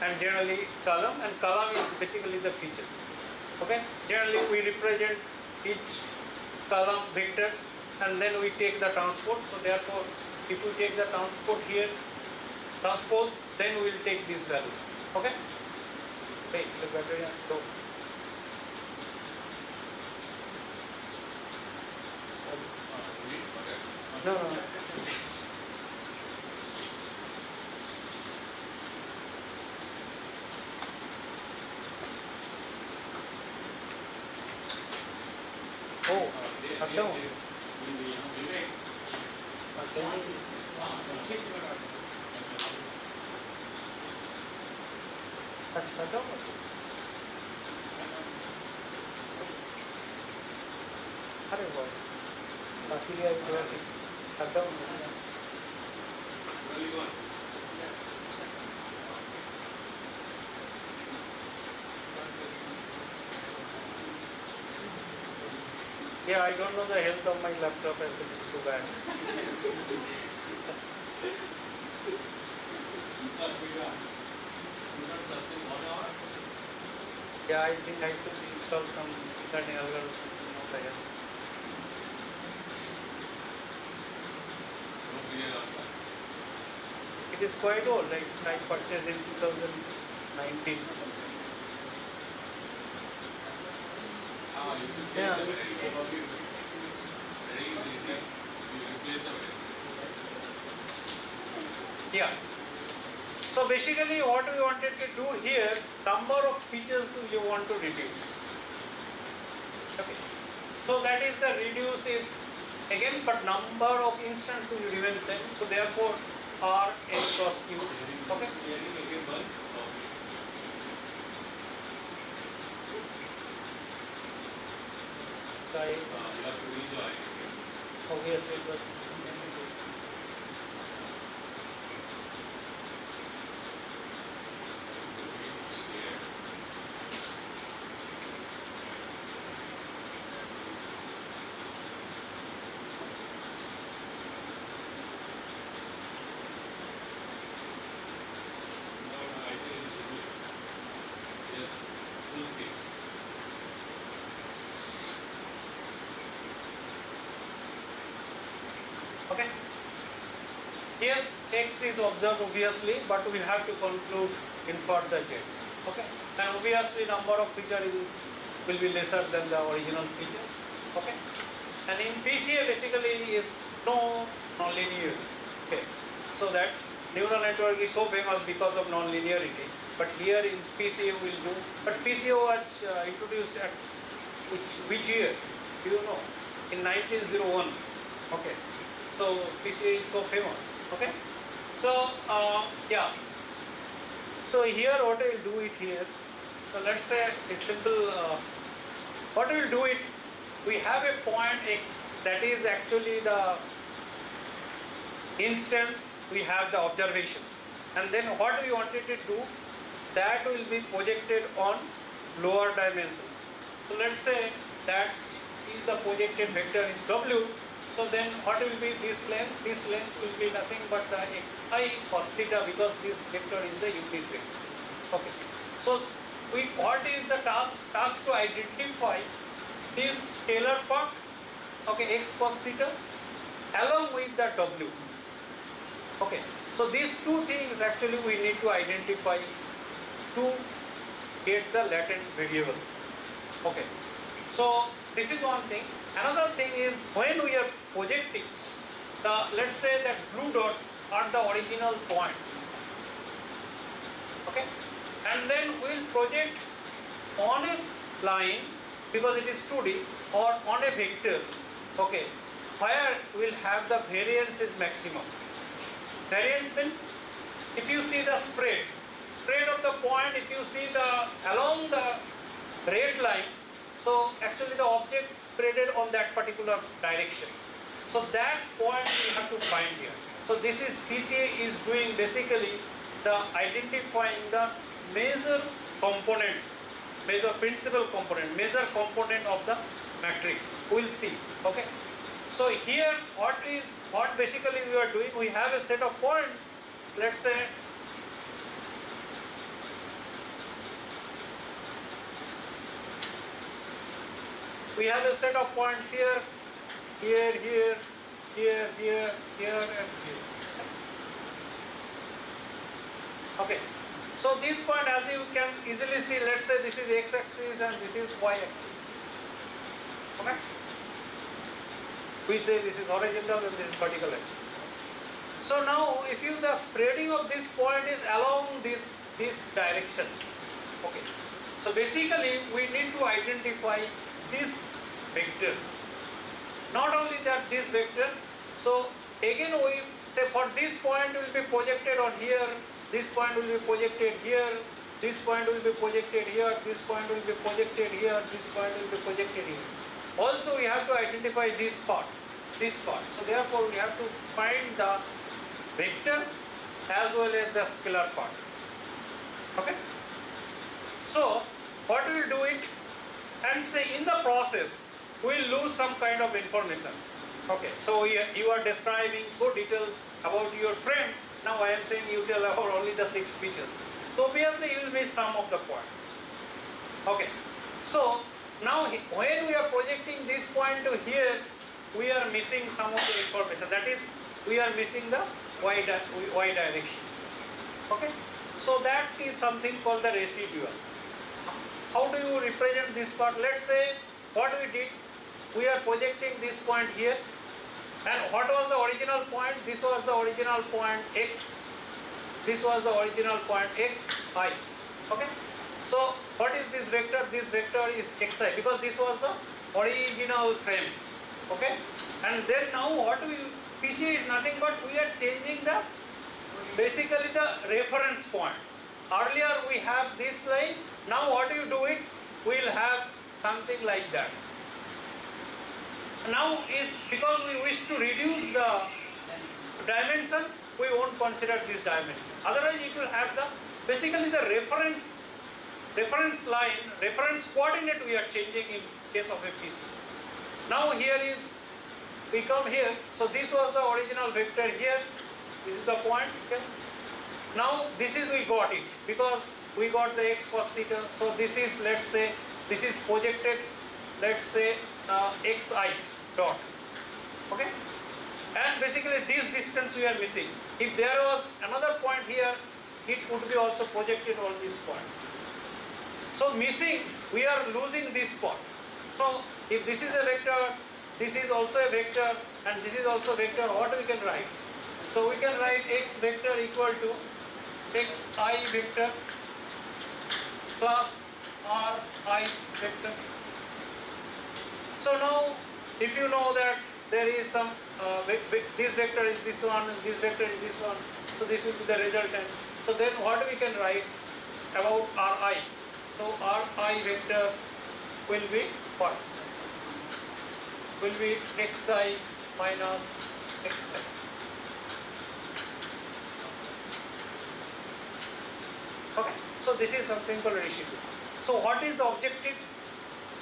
and generally column, and column is basically the features. Okay? Generally we represent each column vectors and then we take the transport. So therefore, if we take the transport here, transpose, then we will take this value. Okay? Wait, the battery has low. No, no, no. Oh, shut down. Shut down. Shut down. अरे वो बाकी है थोड़ा shut down. Yeah, I don't know the health of my laptop as it is so bad. Yeah, I think I should install some security algorithm. It is quite old, like I purchased in 2019. Yeah. Yeah. So basically what we wanted to do here, number of features you want to reduce. Okay. So that is the reduce is again, but number of instances will remain same. So therefore R n cross Q. Okay. So I you have to rejoin. obviously but okay. Yes, X is observed obviously, but we have to conclude infer the Z. Okay, and obviously number of features will be lesser than the original features. Okay, and in PCA basically is no nonlinear. Okay, so that neural network is so famous because of non-linearity. But here in PCA will do. But PCA was introduced at which year? Do you know? In 1901. Okay. So PCA is so famous. Okay. So yeah. So here what I will do it here. So let's say a simple. What we will do it? We have a point X that is actually the instance. We have the observation, and then what we wanted to do, that will be projected on lower dimension. So let's say that is the projected vector is W. So then what will be this length? This length will be nothing but the xi cos theta, because this vector is the unit vector. Okay. So what is the task? Task to identify this scalar part, okay, x cos theta, along with the W. Okay. So these two things actually we need to identify to get the latent variable. Okay. So this is one thing. Another thing is when we are projecting the, let's say that blue dots are the original points. Okay, and then we'll project on a line because it is 2D or on a vector, okay, where we'll have the variance is maximum. Variance means if you see the spread of the point, if you see the along the red line, so actually the object spreaded on that particular direction. So that point we have to find here. So this is PCA is doing basically the identifying the major component, major principal component, major component of the matrix. We'll see. Okay. So here what basically we are doing, we have a set of points. Let's say we have a set of points here, here, here, here, here, here, and here. Okay. So this point, as you can easily see, let's say this is x-axis and this is y-axis. Okay. We say this is horizontal and this is vertical axis. So now, if you the spreading of this point is along this direction. Okay. So basically, we need to identify this vector. Not only that, this vector. So again, we say for this point will be projected on here. This point will be projected here. This point will be projected here. This point will be projected here. This point will be projected here. Also, we have to identify this part. This part. So therefore, we have to find the vector as well as the scalar part. Okay. So what we will do it, and say in the process we will lose some kind of information. Okay. So you are describing so details about your friend. Now I am saying you tell about only the 6 features. So obviously you will miss some of the point. Okay. So now when we are projecting this point to here, we are missing some of the information. That is, we are missing the y direction. Okay. So that is something called the residual. How do you represent this part? Let's say what we did, we are projecting this point here. And what was the original point? This was the original point x. This was the original point xi. Okay. So what is this vector? This vector is xi because this was the original frame. Okay. And then now what we PCA is nothing but we are changing the basically the reference point. Earlier we have this line. Now what you do it? We will have something like that. Now is because we wish to reduce the dimension, we won't consider this dimension. Otherwise it will have the basically the reference line, reference coordinate we are changing in case of a PC. Now here is, we come here, so this was the original vector here, this is the point. Okay. Now this is we got it because we got the x cos theta. So this is, let's say, this is projected, let's say xi dot. Okay. And basically this distance we are missing. If there was another point here, it would be also projected on this point. So missing, we are losing this point. So if this is a vector, this is also a vector, and this is also a vector, what we can write? So we can write x vector equal to xi vector plus ri vector. So now if you know that there is some this vector is this one, this vector is this one, so this will be the resultant. So then what we can write about ri? So ri vector will be what? Will be xi minus xi. Okay, so this is something called ratio. So what is the objective?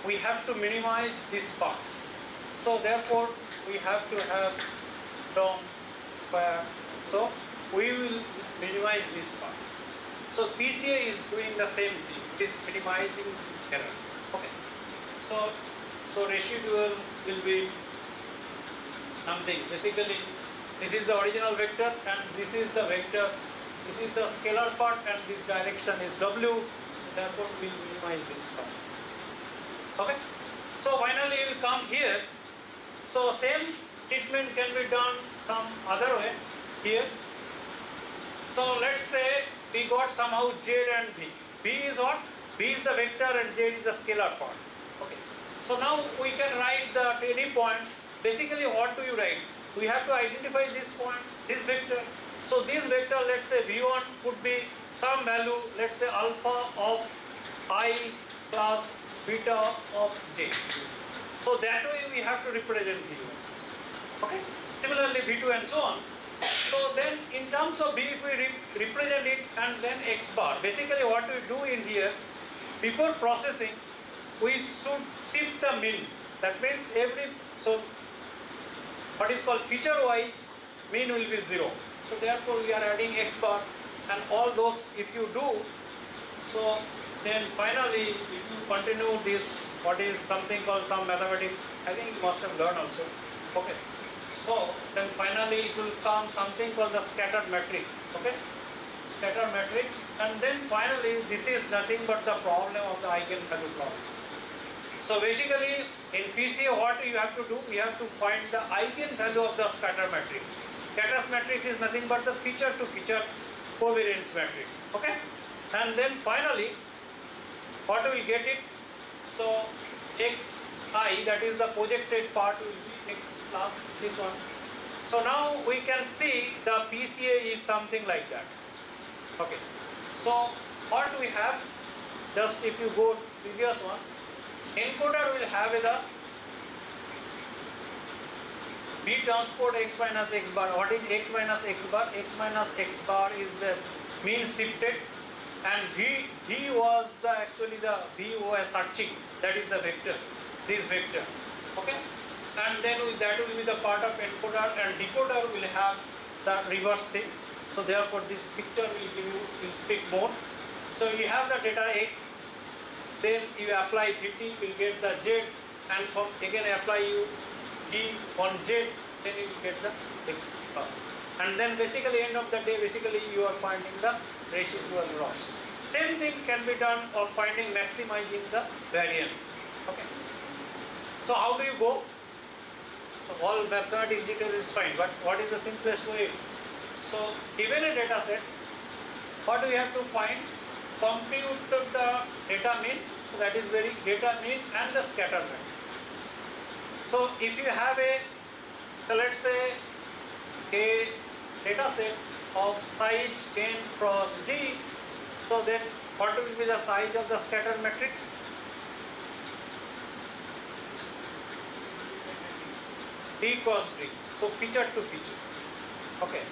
We have to minimize this part. So therefore we have to have term square. So we will minimize this part. So PCA is doing the same thing. It is minimizing this error. Okay. So residual will be something. Basically, this is the original vector and this is the vector. This is the scalar part and this direction is W. So therefore we will minimize this part. Okay. So finally we will come here. So same treatment can be done some other way here. So let's say we got somehow z and b. B is what? B is the vector and z is the scalar part. Okay. So now we can write the at any point. Basically, what do you write? We have to identify this point, this vector. So this vector, let's say v1 could be some value, let's say alpha of I plus beta of j. So that way we have to represent v1. Okay. Similarly, v2 and so on. So then in terms of b, if we represent it and then x bar, basically what we do in here, before processing, we should shift the mean. That means so what is called feature wise, mean will be 0. So therefore we are adding x bar and all those if you do, so then finally if you continue this, what is something called some mathematics, I think you must have learned also. Okay. So then finally it will come something called the scattered matrix. Okay. Scatter matrix, and then finally this is nothing but the problem of the eigenvalue problem. So basically in PCA what you have to do, you have to find the eigenvalue of the scatter matrix. Scatter matrix is nothing but the feature to feature covariance matrix. Okay, and then finally what will get it? So xi, that is the projected part, will be x plus this one. So now we can see the PCA is something like that. Okay, so what we have, just if you go previous one, encoder will have the V transport x minus x bar. What is x minus x bar? X minus x bar is the mean shifted, and V was the actually the V was searching, that is the vector, this vector. Okay, and then that will be the part of encoder, and decoder will have the reverse thing. So therefore this picture will speak more. So you have the data x, then you apply dt, you will get the z, and from again apply you d on z, then you will get the x. And then basically end of the day, basically you are finding the residual loss. Same thing can be done of finding, maximizing the variance. Okay. So how do you go? So all mathematics detail is fine, but what is the simplest way? So given a data set, what do we have to find? Compute the data mean, so that is very data mean and the scatter matrix. So if you have so let's say a data set of size n cross d, so then what will be the size of the scatter matrix? D cross d, so feature to feature. Okay.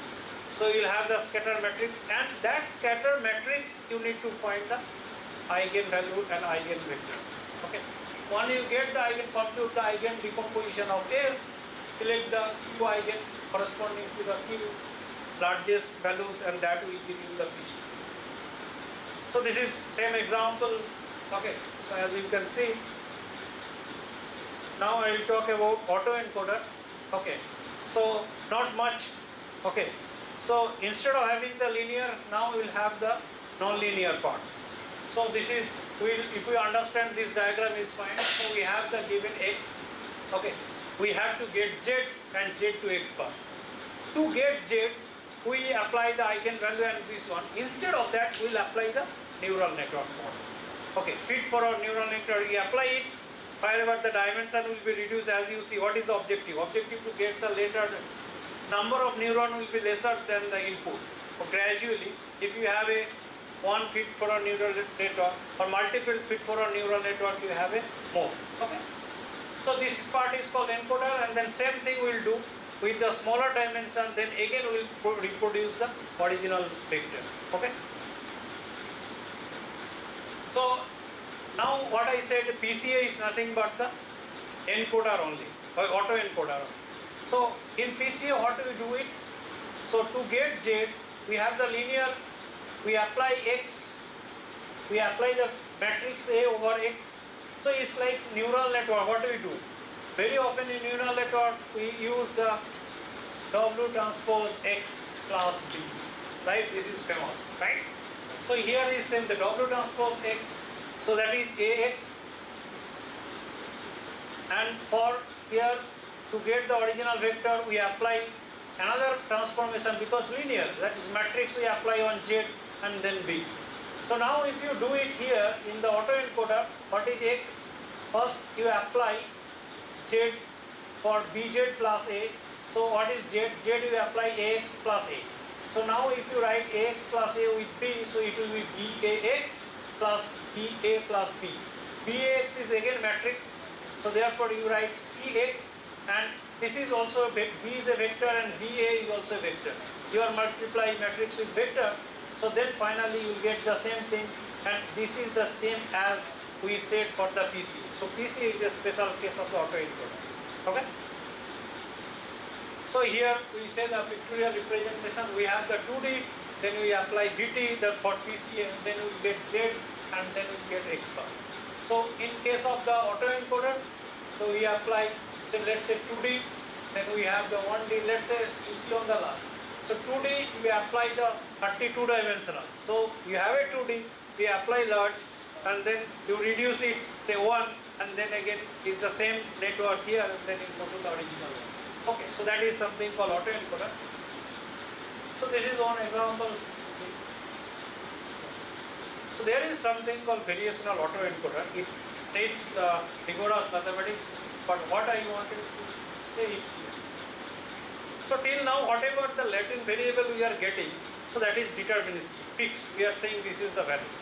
So you will have the scatter matrix, and that scatter matrix you need to find the eigenvalue and eigenvectors. Okay. When you get the compute the eigen decomposition of S, select the Q eigen corresponding to the Q largest values, and that will give you the PC. So this is same example. Okay. So as you can see, now I will talk about autoencoder. Okay. So not much. Okay. So instead of having the linear, now we will have the non-linear part. So this is, if we understand this diagram is fine. So we have the given x. Okay, we have to get z and z to x bar. To get z, we apply the eigenvalue and this one. Instead of that, we will apply the neural network model. Okay, fit for our neural network, we apply it. However, the dimension will be reduced. As you see, what is the objective? Objective to get the later number of neuron will be lesser than the input. So gradually, if you have a one fit for a neural network or multiple fit for a neural network, you have a more. Okay. So this part is called encoder, and then same thing we will do with the smaller dimension. Then again we will reproduce the original vector. Okay. So now what I said, PCA is nothing but the encoder only, or autoencoder. So in PCA what do we do it? So to get Z, we have the linear, we apply X, we apply the matrix A over X. So it's like neural network. What do we do? Very often in neural network we use the W transpose X plus B. Right? This is famous. Right? So here is same the W transpose X. So that is AX. And for here, to get the original vector, we apply another transformation because linear, that is matrix we apply on Z, and then B. So now if you do it here in the autoencoder, what is X? First you apply Z for BZ plus A. So what is Z? Z you apply AX plus A. So now if you write AX plus A with B, so it will be BAX plus BA plus B. BAX is again matrix, so therefore you write CX, and this is also a B is a vector and BA is also a vector. You are multiply matrix with vector, so then finally you will get the same thing, and this is the same as we said for the PC. So PC is a special case of the autoencoder. Okay? So here we say the pictorial representation, we have the 2D, then we apply VT for PC, and then we get Z, and then we get X bar. So in case of the autoencoders, so we apply, so let's say 2D, then we have the 1D, let's say you see on the last. So 2D we apply the 32 dimensional. So you have a 2D, we apply large, and then you reduce it, say 1, and then again is the same network here, and then you go to the original one. Okay, so that is something called autoencoder. So this is one example. So there is something called variational autoencoder. It states rigorous mathematics, but what I wanted to say it here. So till now, whatever the Latin variable we are getting, so that is deterministic, fixed. We are saying this is the value.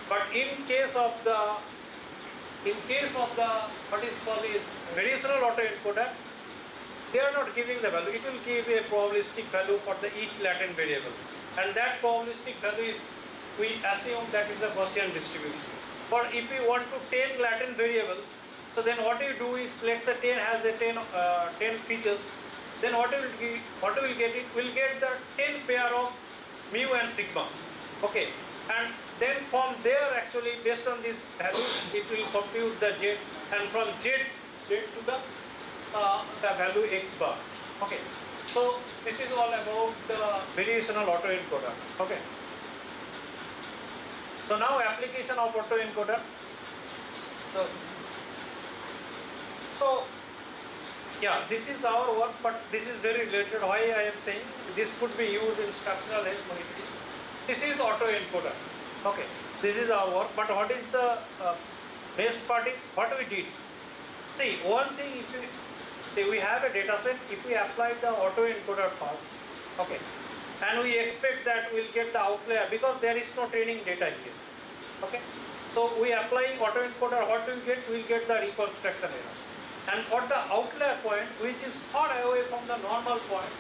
But in case of the what is called is variational autoencoder, they are not giving the value. It will give a probabilistic value for the each Latin variable, and that probabilistic value is, we assume that is the Gaussian distribution. For if we want to 10 Latin variable, so then what you do is, let's say 10 has a 10 features, then what will get it? We'll get the 10 pair of mu and sigma. Okay, and then from there actually based on this value it will compute the Z, and from Z to the value X bar. Okay, so this is all about the variational autoencoder. Okay, so now application of autoencoder. So yeah, this is our work, but this is very related. Why I am saying this could be used in structural health monitoring. This is autoencoder. Okay, this is our work, but what is the best part is what we did. See, one thing, if you say we have a data set, if we apply the autoencoder first, okay, and we expect that we'll get the outlier because there is no training data here. Okay, so we apply autoencoder, what do we get? We'll get the reconstruction error. And for the outlier point, which is far away from the normal point,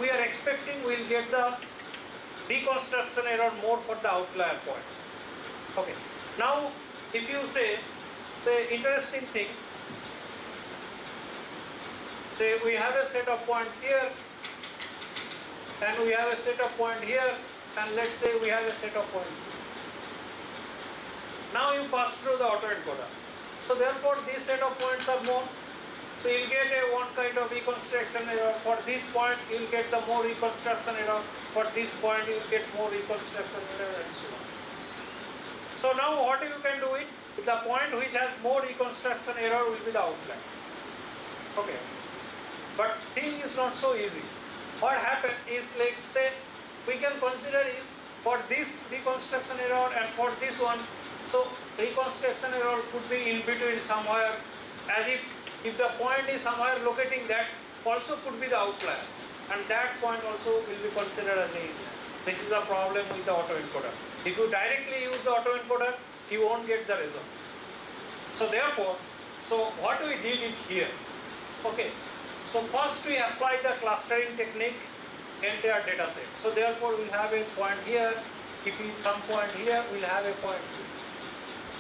we are expecting we'll get the reconstruction error more for the outlier points. Okay, now if you say interesting thing, say we have a set of points here, and we have a set of point here, and let's say we have a set of points here. Now you pass through the autoencoder. So therefore this set of points are more. So you'll get a one kind of reconstruction error. For this point you'll get the more reconstruction error. For this point you'll get more reconstruction error, and so on. So now what you can do it, the point which has more reconstruction error will be the outlier. Okay. But thing is not so easy. What happened is, like say we can consider is for this reconstruction error and for this one, so reconstruction error could be in between somewhere, as if the point is somewhere locating, that also could be the outlier, and that point also will be considered as a. This is the problem with the autoencoder. If you directly use the autoencoder, you won't get the results. So therefore, so what we did it here. Okay. So first we apply the clustering technique, entire data set. So therefore we'll have a point here. If it's some point here, we'll have a point here.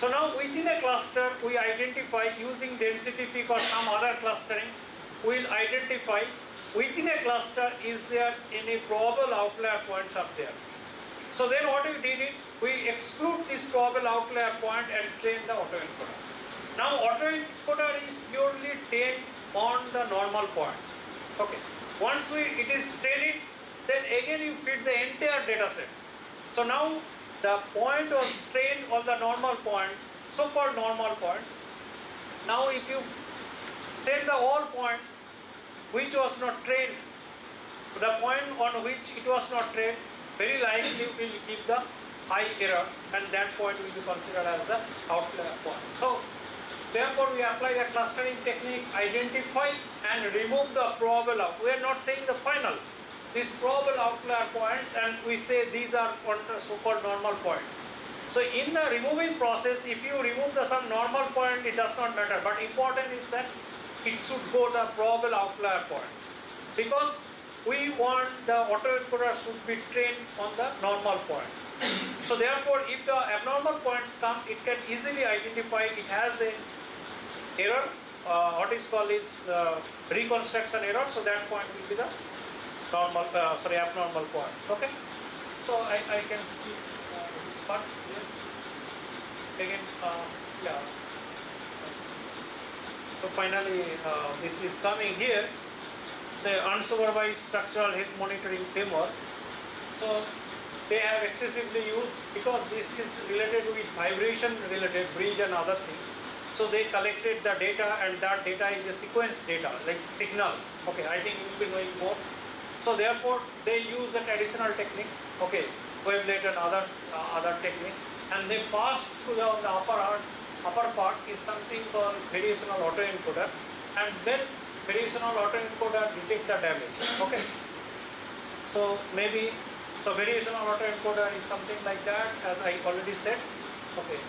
So now within a cluster, we identify using density peak or some other clustering, we'll identify within a cluster is there any probable outlier points up there. So then what we did it, we exclude this probable outlier point and train the autoencoder. Now autoencoder is purely trained on the normal points. Okay. Once it is trained, then again you feed the entire data set. So now the point was trained on the normal point, so-called normal point. Now if you send the all points which was not trained, the point on which it was not trained, very likely will give the high error, and that point will be considered as the outlier point. So therefore we apply the clustering technique, identify and remove the probable out. We are not saying the final. These probable outlier points, and we say these are so-called normal points. So in the removing process, if you remove some normal point, it does not matter. But important is that it should go the probable outlier points, because we want the autoencoder should be trained on the normal points. So therefore, if the abnormal points come, it can easily identify it has a error, what is called is reconstruction error. So that point will be the abnormal points. Okay. So I can skip this part here. Again, yeah. So finally, this is coming here. Say unsupervised structural health monitoring framework. So they have excessively used, because this is related with vibration related bridge and other things. So they collected the data, and that data is a sequence data, like signal. Okay, I think you will be knowing more. So therefore they use a traditional technique, okay, wavelet and other techniques, and they pass through the upper part is something called variational autoencoder, and then variational autoencoder detect the damage. Okay. So maybe variational autoencoder is something like that, as I already said. Okay.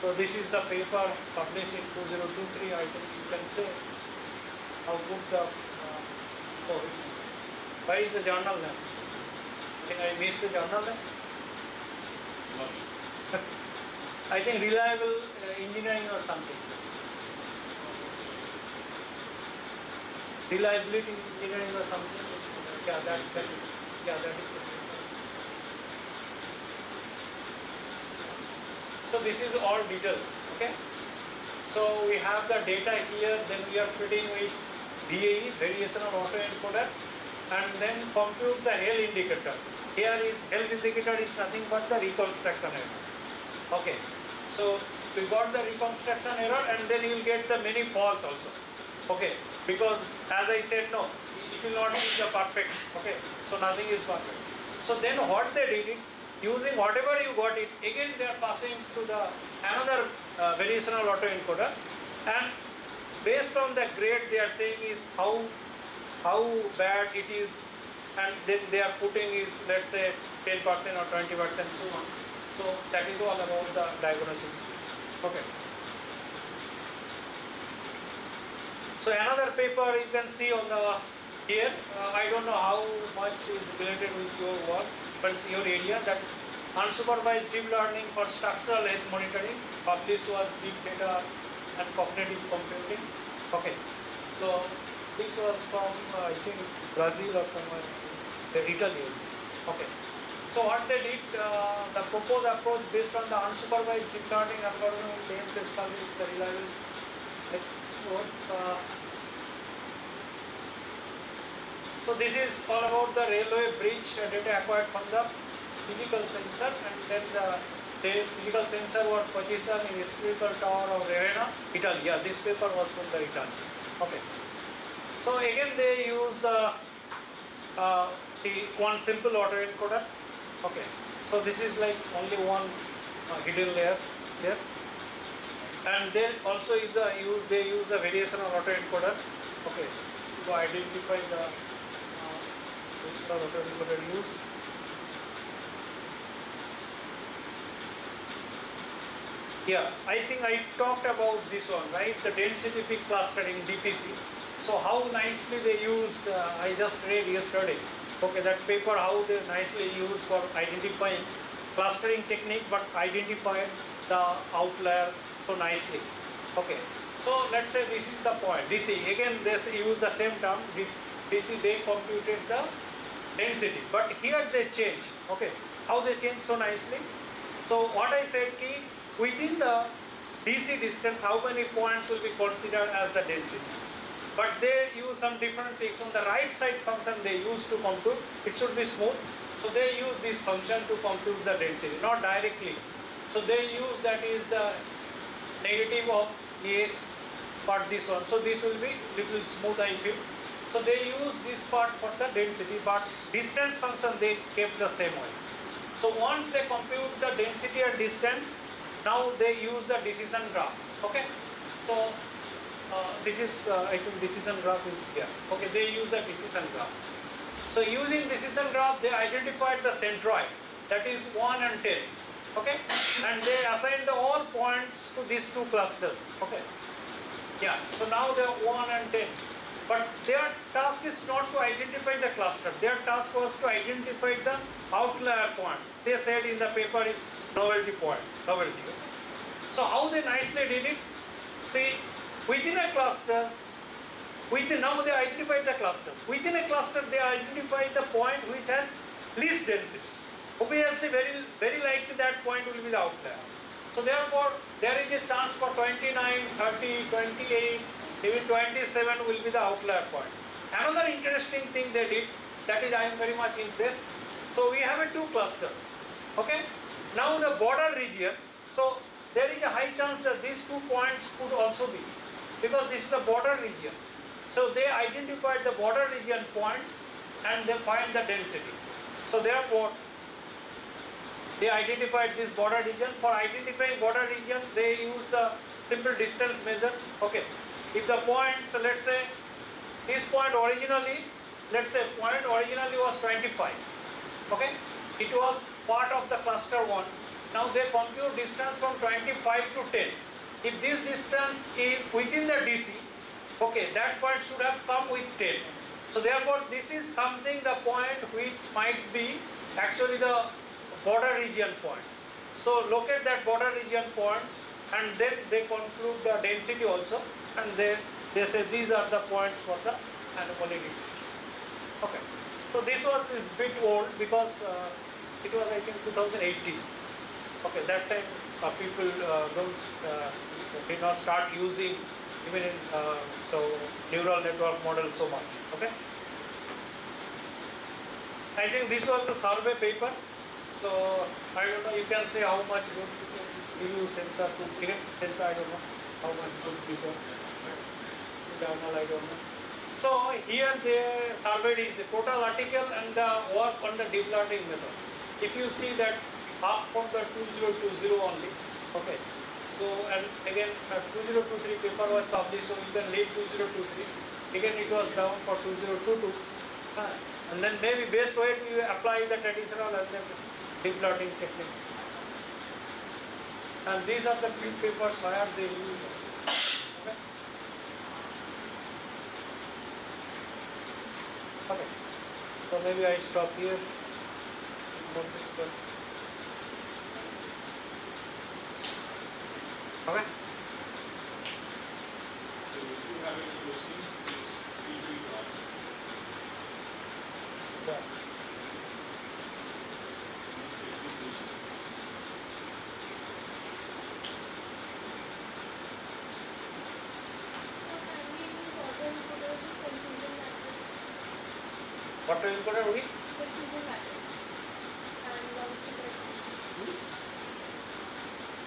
So this is the paper published in 2023. I think you can say how good the where is the journal name? I think I missed the journal name. I think reliable engineering or something. Reliability engineering or something. Yeah, that is it. So this is all details. Okay. So we have the data here. Then we are feeding with VAE, variational autoencoder, and then compute the health indicator. Here is health indicator is nothing but the reconstruction error. Okay. So we got the reconstruction error, and then you will get the many faults also. Okay. Because as I said, no, it will not be the perfect. Okay. So nothing is perfect. So then what they did it, using whatever you got it, again they are passing to the another variational autoencoder, and based on the grade they are saying is how bad it is, and then they are putting is, let's say, 10% or 20%, so on. So that is all about the diagnosis. Okay. So another paper you can see on the here. I don't know how much is related with your work, but it's your area, that unsupervised deep learning for structural health monitoring, published was Big Data and Cognitive Computing. Okay. So this was from I think Brazil or somewhere, Italy. Okay. So what they did, the proposed approach based on the unsupervised deep learning algorithm will aim to establish the reliable so this is all about the railway bridge data acquired from the physical sensor, and then the physical sensor was positioned in historical tower of Ravenna, Italy. Yeah, this paper was from the Italy. Okay. So again they use the one simple autoencoder. Okay. So this is like only one hidden layer here, and then also is they use the variational autoencoder. Okay, to identify the autoencoder use. Yeah, I think I talked about this one, right? The density peak clustering, DPC. So how nicely they use, I just read yesterday. Okay, that paper, how they nicely use for identifying clustering technique, but identify the outlier so nicely. Okay, so let's say this is the point, DC. Again, they use the same term, DC, they computed the density. But here they change. Okay, how they change so nicely. So what I said, within the DC distance, how many points will be considered as the density? But they use some different tricks. On the right side function they use to compute, it should be smooth. So they use this function to compute the density, not directly. So they use that is the negative of Ax part this one. So this will be little smooth, I feel. So they use this part for the density, but distance function they kept the same way. So once they compute the density and distance, now they use the decision graph. Okay. So this is I think decision graph is here. Okay, they use the decision graph. So using decision graph, they identified the centroid, that is 1 and 10. Okay, and they assigned all points to these two clusters. Okay. Yeah. So now they are 1 and 10. But their task is not to identify the cluster. Their task was to identify the outlier points. They said in the paper is novelty point. Novelty. So how they nicely did it? See, within a clusters, now they identified the clusters. Within a cluster, they identified the point which has least density. Obviously, very likely that point will be the outlier. So therefore, there is a chance for 29, 30, 28, even 27 will be the outlier point. Another interesting thing they did, that is I am very much impressed. So we have two clusters. Okay. Now the border region. So there is a high chance that these 2 points could also be, because this is the border region. So they identified the border region points and they find the density. So therefore, they identified this border region. For identifying border region, they use the simple distance measure. Okay. If the point, so let's say this point originally, was 25. Okay. It was part of the cluster 1. Now they compute distance from 25 to 10. If this distance is within the DC, okay, that point should have come with 10. So therefore, this is something, the point which might be actually the border region point. So locate that border region points, and then they conclude the density also, and they say these are the points for the anomaly detection. Okay. So this is bit old because it was I think 2018. Okay, that time people did not start using even in neural network model so much. Okay. I think this was the survey paper. So I don't know. You can say how much good this review sensor to direct sensor. I don't know how much good this one. Journal I don't know. So here they surveyed is the total article and the work on the deep learning method. If you see that half from the 2020 only. Okay. So and again 2023 paper was published, so you can leave 2023. Again it was down for 2022. And then maybe best way to apply the traditional and then deep learning technique. And these are the few papers where they use also. Okay. Okay. So maybe I stop here. Okay. So if you have any question, please feel free to ask. Yeah. Any specific question? What will you put it? Confusion matrix and logistic regression.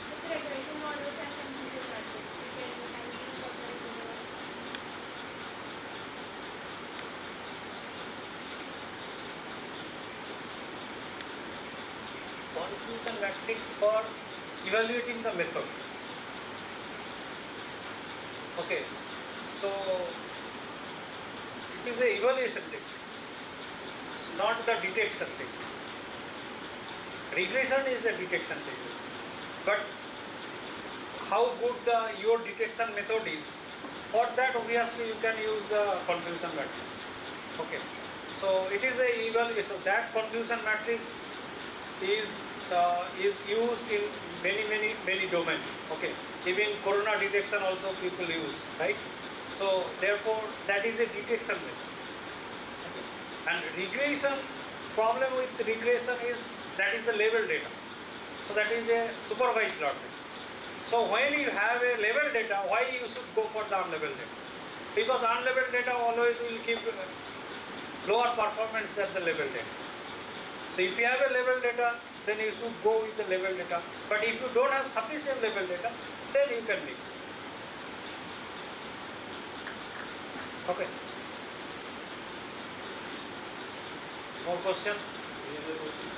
With regression models and confusion matrix, we can use subset universe. Confusion matrix for evaluating the method. Okay, so it is a evaluation technique. It's not the detection technique. Regression is a detection technique, but how good your detection method is, for that obviously you can use the confusion matrix. Okay, so it is a evaluation. So that confusion matrix is used in many domains. Okay, even corona detection also people use, right? So therefore that is a detection method. Okay. And regression, problem with regression is that is the level data. So that is a supervised learning. So when you have a level data, why you should go for the unlabeled data? Because unlabeled data always will give lower performance than the labeled data. So if you have a labeled data, then you should go with the labeled data. But if you don't have sufficient labeled data, then you can mix it. Okay. More question? Any other question?